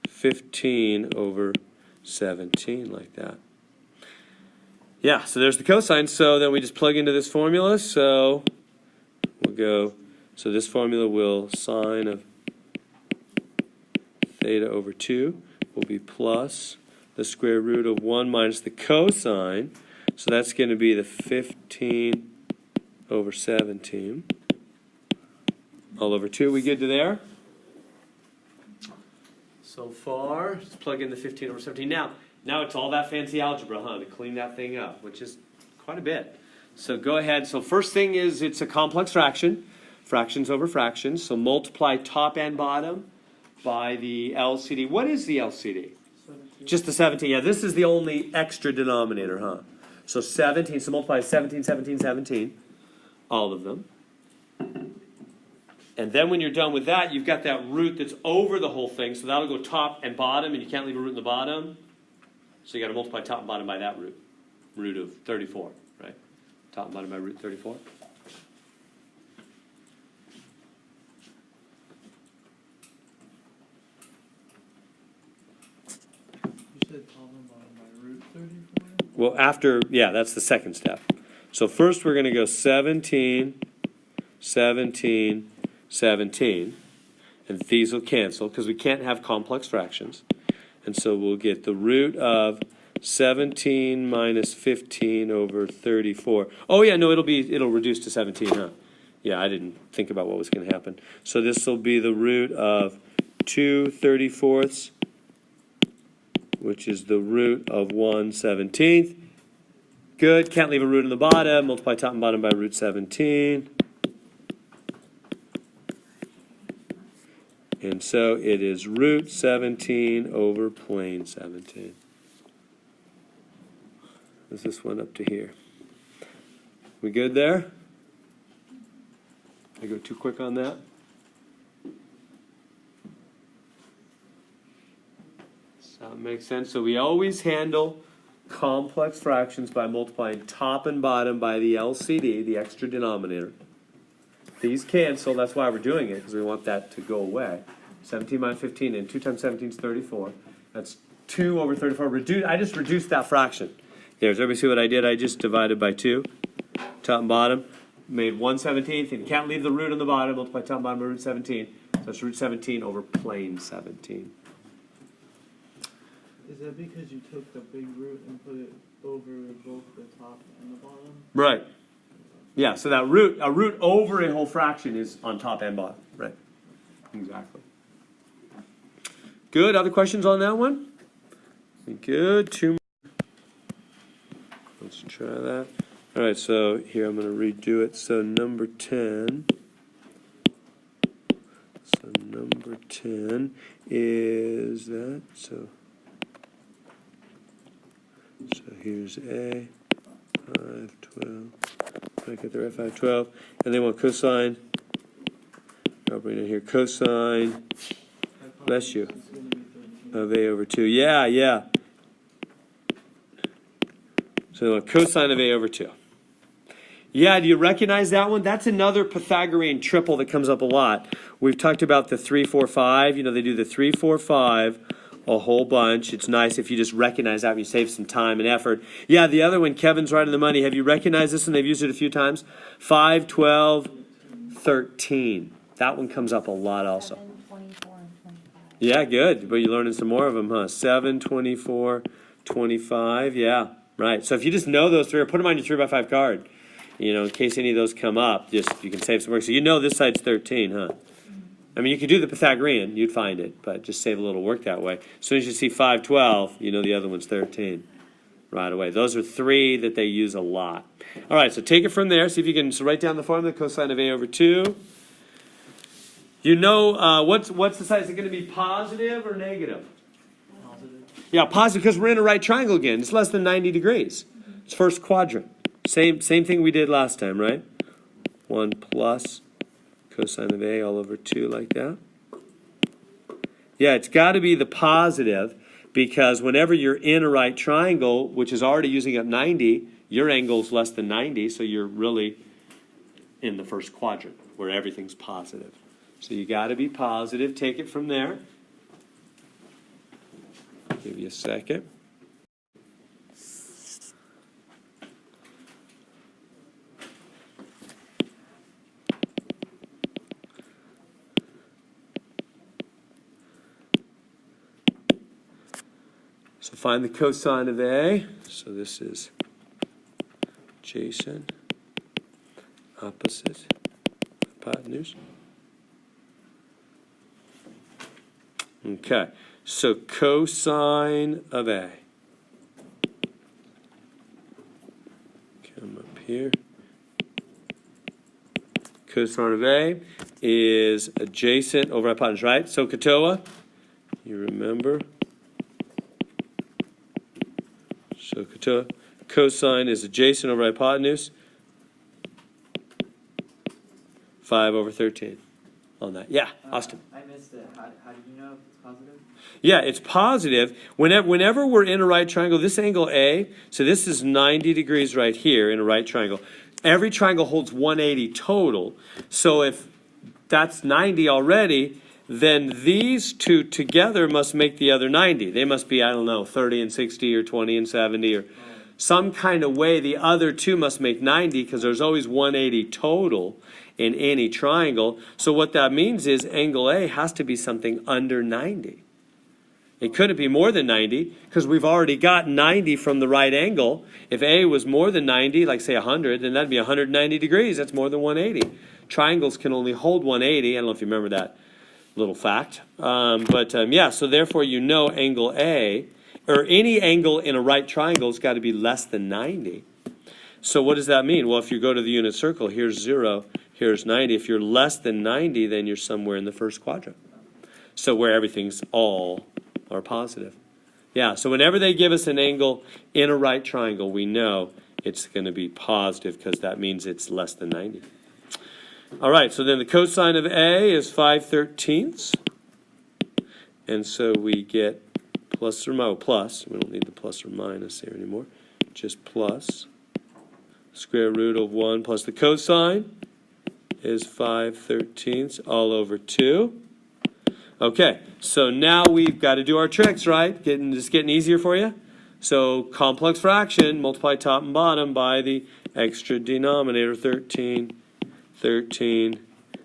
15 over 17, like that. Yeah, so there's the cosine. So then we just plug into this formula. So we'll go, so this formula will sine of theta over 2 will be plus the square root of 1 minus the cosine. So that's going to be the 15 over 17 all over 2. We good to there? So far, just plug in the 15 over 17. Now it's all that fancy algebra, huh, to clean that thing up, which is quite a bit. So go ahead. So first thing is it's a complex fraction, fractions over fractions. So multiply top and bottom by the LCD. What is the LCD? 17. Just the 17. Yeah, this is the only extra denominator, huh? So 17, so multiply 17, 17, 17, all of them. And then when you're done with that, you've got that root that's over the whole thing, so that'll go top and bottom, and you can't leave a root in the bottom. So you got to multiply top and bottom by that root of 34, right? Top and bottom by root 34. You said top and bottom by root 34? Well, after, yeah, that's the second step. So first we're going to go 17, 17, 17. And these will cancel because we can't have complex fractions. And so we'll get the root of 17 minus 15 over 34. Oh, yeah, no, it'll reduce to 17, huh? Yeah, I didn't think about what was going to happen. So this will be the root of 2 34ths, which is the root of 1 17th. Good. Can't leave a root in the bottom. Multiply top and bottom by root 17. And so it is root 17 over plane 17. Does this one up to here? We good there? I go too quick on that? Does that make sense? So we always handle complex fractions by multiplying top and bottom by the LCD, the extra denominator. These cancel. That's why we're doing it, because we want that to go away. 17 minus 15, and 2 times 17 is 34. That's 2 over 34. I just reduced that fraction. Does everybody see what I did? I just divided by 2. Top and bottom. Made 1/17th, and you can't leave the root on the bottom. Multiply top and bottom by root 17. So that's root 17 over plane 17. Is that because you took the big root and put it over both the top and the bottom. Right. Yeah, so that a root over a whole fraction is on top and bottom. Right. Exactly. Good. Other questions on that one? Good. Two more. Let's try that. All right, so here I'm going to redo it. So number 10. So number 10 is that. So here's A, 5, 12. I get the right 5, 12. And they want cosine. I'll bring it here. Cosine, bless you, of A over 2. Yeah, yeah. So they want cosine of A over 2. Yeah, do you recognize that one? That's another Pythagorean triple that comes up a lot. We've talked about the 3, 4, 5. You know, they do the 3, 4, 5 a whole bunch. It's nice if you just recognize that and you save some time and effort. Yeah, the other one, Kevin's right on the money. Have you recognized this one? They've used it a few times. 5, 12, 13. That one comes up a lot also. 7, 24, and 25. Yeah, good. But you're learning some more of them, huh? 7, 24, 25. Yeah, right. So if you just know those three, or put them on your 3x5 card. You know, in case any of those come up, just you can save some work. So you know this side's 13, huh? I mean, you could do the Pythagorean, you'd find it, but just save a little work that way. As soon as you see 5, 12, you know the other one's 13 right away. Those are three that they use a lot. All right, so take it from there. See if you can write down the formula, cosine of A over 2. You know, what's the side? Is it going to be positive or negative? Positive. Yeah, positive because we're in a right triangle again. It's less than 90 degrees. It's first quadrant. Same thing we did last time, right? 1 plus cosine of A all over 2 like that. Yeah, it's got to be the positive because whenever you're in a right triangle, which is already using up 90, your angle's less than 90, so you're really in the first quadrant where everything's positive. So you got to be positive. Take it from there. I'll give you a second. So find the cosine of A. So this is adjacent, opposite, hypotenuse. Okay, so cosine of A. Come up here. Cosine of A is adjacent over hypotenuse, right? So Katoa, you remember. So cosine is adjacent over hypotenuse. 5 over 13 on that. Yeah, Austin. I missed it. How do you know if it's positive? Yeah, it's positive. Whenever we're in a right triangle, this angle A, so this is 90 degrees right here in a right triangle. Every triangle holds 180 total. So if that's 90 already, then these two together must make the other 90. They must be, I don't know, 30 and 60 or 20 and 70 or some kind of way the other two must make 90 because there's always 180 total in any triangle. So what that means is angle A has to be something under 90. It couldn't be more than 90 because we've already got 90 from the right angle. If A was more than 90, like say 100, then that'd be 190 degrees. That's more than 180. Triangles can only hold 180. I don't know if you remember that little fact. Yeah, so therefore you know angle A, or any angle in a right triangle has got to be less than 90. So what does that mean? Well, if you go to the unit circle, here's 0, here's 90. If you're less than 90, then you're somewhere in the first quadrant. So where everything's all are positive. Yeah, so whenever they give us an angle in a right triangle, we know it's going to be positive because that means it's less than 90. All right, so then the cosine of A is 5/13. And so we get plus or minus, plus, we don't need the plus or minus here anymore, just plus square root of 1 plus the cosine is 5/13 all over 2. Okay, so now we've got to do our tricks, right? Just getting easier for you. So complex fraction, multiply top and bottom by the extra denominator, 13. 13,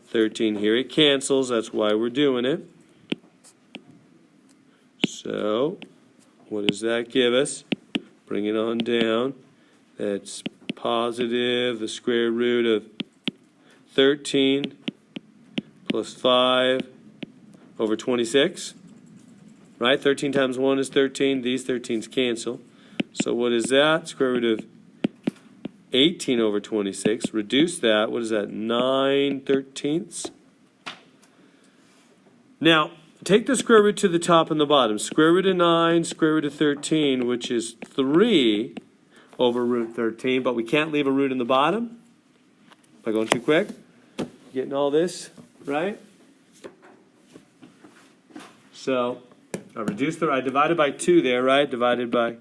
13. Here it cancels. That's why we're doing it. So, what does that give us? bring it on down. That's positive the square root of 13 plus 5 over 26. Right? 13 times 1 is 13. These 13s cancel. So what is that? Square root of 18 over 26. Reduce that. What is that? 9/13. Now, take the square root to the top and the bottom. Square root of 9, square root of 13, which is 3 over root 13. But we can't leave a root in the bottom. Am I going too quick? Getting all this, right? So, I divided by 2 there, right? Divided by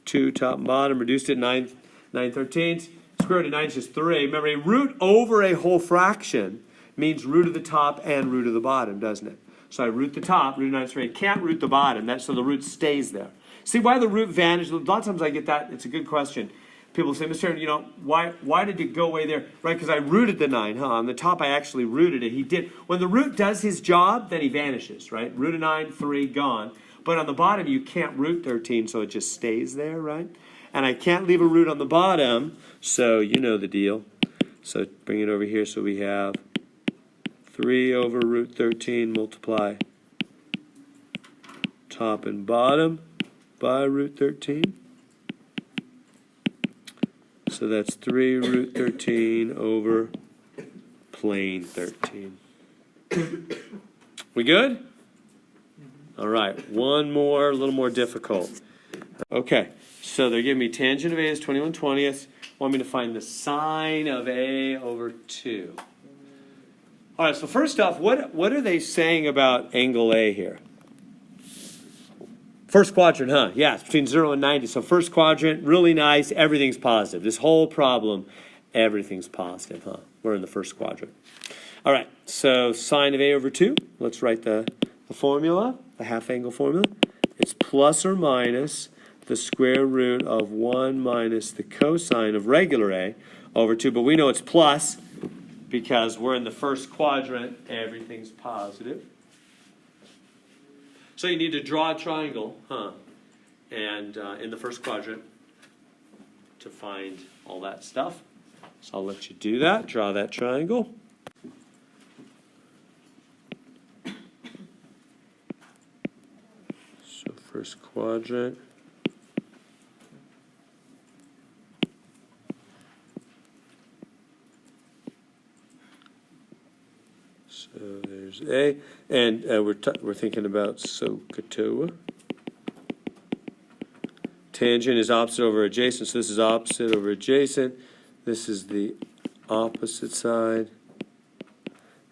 2, top and bottom. Reduced it 9/13. Square root of 9 is just 3. Remember, a root over a whole fraction means root of the top and root of the bottom, doesn't it? So I root the top, root of 9 is 3. I can't root the bottom, so the root stays there. See why the root vanished? A lot of times I get that. It's a good question. People say, Mr. Aaron, why did it go away there? Right, because I rooted the 9, huh? On the top I actually rooted it. He did. When the root does his job, then he vanishes, right? Root of 9, 3, gone. But on the bottom you can't root 13, so it just stays there, right? And I can't leave a root on the bottom, so you know the deal. So bring it over here so we have 3 over root 13 multiply top and bottom by root 13. So that's 3 root 13 over plane 13. We good? All right, one more, a little more difficult. Okay, so they're giving me tangent of A is 21/20. Want me to find the sine of A over 2. All right, so first off, what are they saying about angle A here? First quadrant, huh? Yeah, it's between 0 and 90. So first quadrant, really nice. Everything's positive. This whole problem, everything's positive, huh? We're in the first quadrant. All right, so sine of A over 2. Let's write the formula, the half angle formula. It's plus or minus the square root of 1 minus the cosine of regular A over 2. But we know it's plus because we're in the first quadrant. Everything's positive. So you need to draw a triangle, huh? And in the first quadrant to find all that stuff. So I'll let you do that. Draw that triangle. So first quadrant. So there's A, and we're thinking about SOHCAHTOA. Tangent is opposite over adjacent, so this is opposite over adjacent. This is the opposite side,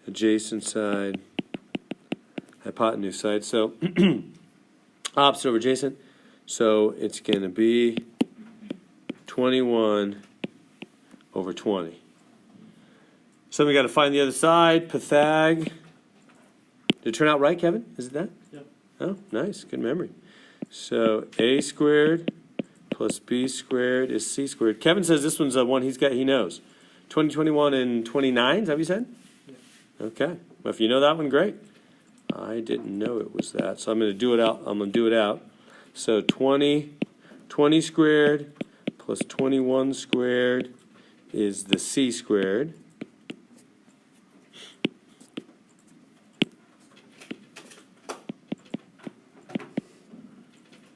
adjacent side, hypotenuse side. So opposite over adjacent, so it's going to be 21 over 20. So we got to find the other side. Pythag. Did it turn out right, Kevin? Is it that? Yep. Oh, nice. Good memory. So A squared plus B squared is C squared. Kevin says this one's the one he knows. 20, 21, and 29, is that what you said? Yeah. Okay. Well, if you know that one, great. I didn't know it was that. So I'm going to do it out. So 20 squared plus 21 squared is the C squared.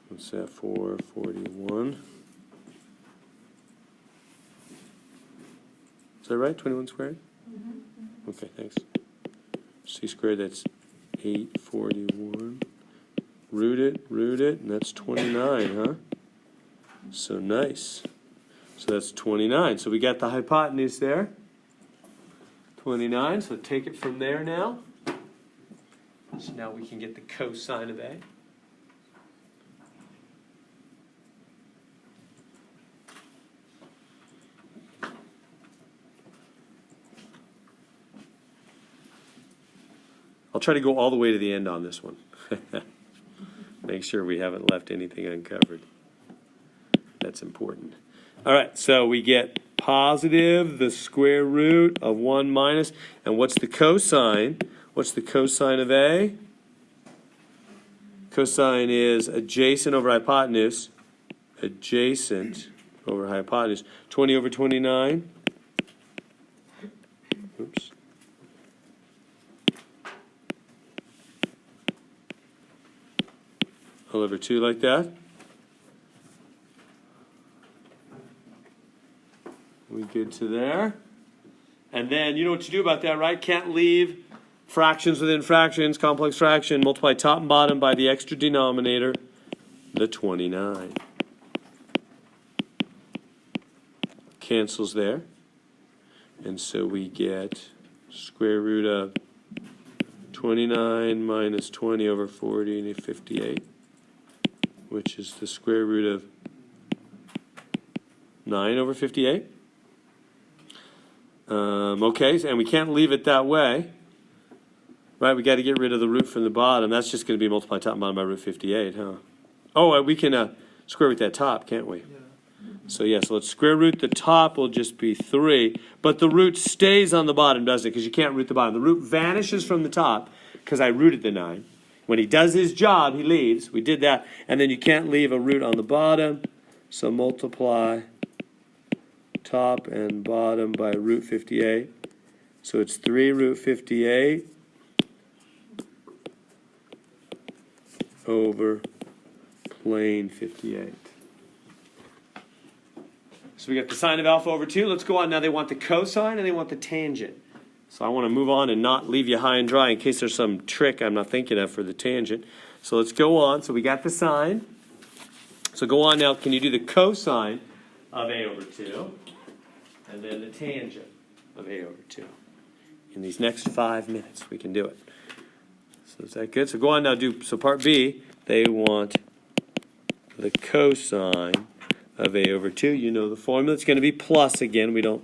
What's that for? 41. Is that right? 21 squared? Mm-hmm. Okay, thanks. C squared, that's 841. Root it, and that's 29, huh? So nice. So that's 29. So we got the hypotenuse there. 29, so take it from there now. So now we can get the cosine of A. I'll try to go all the way to the end on this one. Make sure we haven't left anything uncovered. That's important. All right, so we get positive the square root of 1 minus, and what's the cosine? What's the cosine of A? Cosine is adjacent over hypotenuse. adjacent over hypotenuse. 20 over 29. Oops. All over 2 like that. We good to there. And then you know what to do about that, right? Can't leave fractions within fractions, complex fraction, multiply top and bottom by the extra denominator, the 29. Cancels there. And so we get square root of 29 minus 20 over 40 and 58, which is the square root of 9 over 58. Okay, and we can't leave it that way. Right, we got to get rid of the root from the bottom. That's just going to be multiply top and bottom by root 58, huh? Oh, we can square root that top, can't we? Yeah. So let's square root the top will just be 3. But the root stays on the bottom, doesn't it? Because you can't root the bottom. The root vanishes from the top because I rooted the 9. When he does his job, he leaves. We did that. And then you can't leave a root on the bottom. So multiply top and bottom by root 58. So it's 3 root 58 over plane 58. So we got the sine of alpha over 2. Let's go on. Now they want the cosine and they want the tangent. So I want to move on and not leave you high and dry in case there's some trick I'm not thinking of for the tangent. So let's go on. So we got the sine. So go on now. Can you do the cosine of a over 2? And then the tangent of a over 2. In these next 5 minutes, we can do it. So is that good? So go on now. So part B, they want the cosine of a over 2. You know the formula. It's going to be plus again. We don't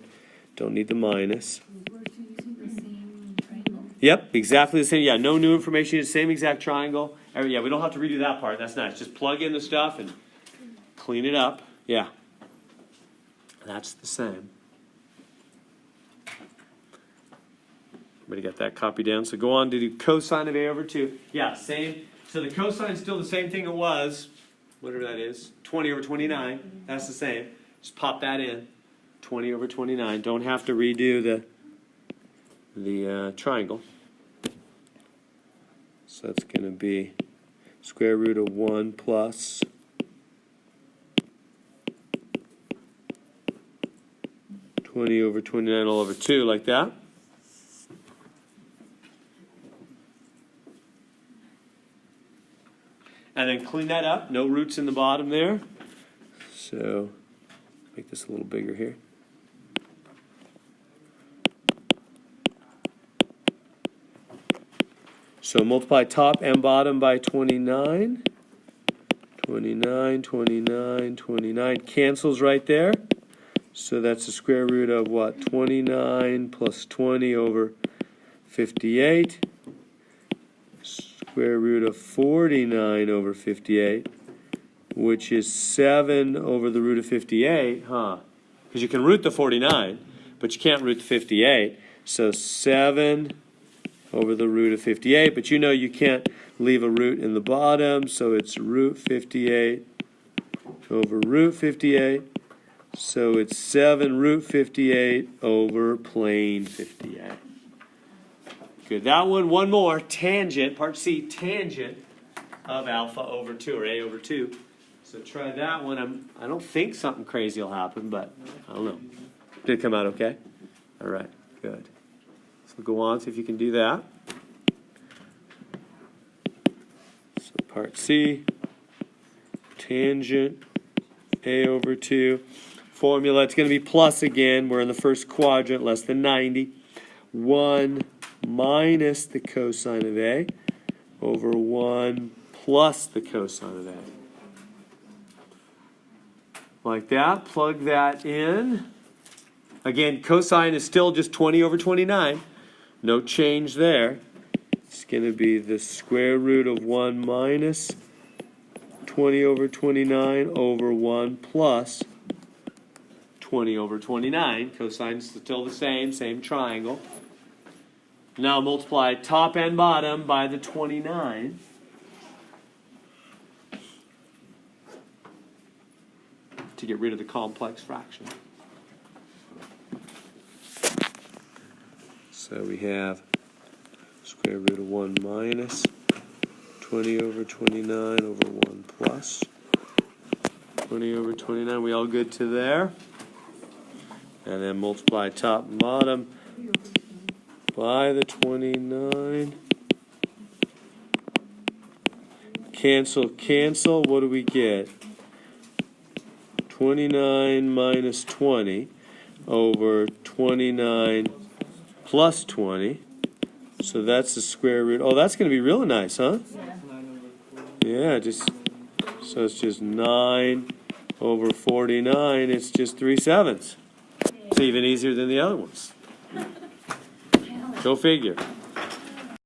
need the minus. We're using the same triangle? Yep, exactly the same. Yeah, no new information. Same exact triangle. Yeah, we don't have to redo that part. That's nice. Just plug in the stuff and clean it up. Yeah. That's the same. Everybody got that copy down? So go on to do cosine of a over 2. Yeah, same. So the cosine is still the same thing it was. Whatever that is, 20 over 29, that's the same. Just pop that in, 20 over 29. Don't have to redo the triangle. So that's going to be square root of 1 plus (20 over 29 all over 2), like that. And then clean that up. No roots in the bottom there. So make this a little bigger here. So multiply top and bottom by 29. 29, 29, 29. Cancels right there. So that's the square root of what? 29 plus 20 over 58. Square root of 49 over 58, which is 7 over the root of 58, huh? Because you can root the 49, but you can't root the 58. So 7 over the root of 58, but you know you can't leave a root in the bottom, so it's root 58 over root 58. So it's 7 root 58 over plane 58. Good. That one more. Tangent, part C, tangent of alpha over 2, or a over 2. So try that one. I don't think something crazy will happen, but I don't know. Did it come out okay? All right. Good. So go on, see if you can do that. So part C, tangent a over 2. Formula, it's going to be plus again. We're in the first quadrant, less than 90. 1 minus the cosine of A over 1 plus the cosine of A. Like that. Plug that in. Again, cosine is still just 20 over 29. No change there. It's going to be the square root of 1 minus 20 over 29 over 1 plus 20 over 29. Cosine is still the same triangle. Now multiply top and bottom by the 29. to get rid of the complex fraction. So we have square root of 1 minus 20 over 29 over 1 plus 20 over 29. We all good to there? And then multiply top and bottom by the 29. Cancel, cancel. What do we get? 29 minus 20 over 29 plus 20. So that's the square root. Oh, that's going to be really nice, huh? 9 over 40. Yeah, so it's just 9 over 49. It's just 3/7. It's even easier than the other ones. Go figure.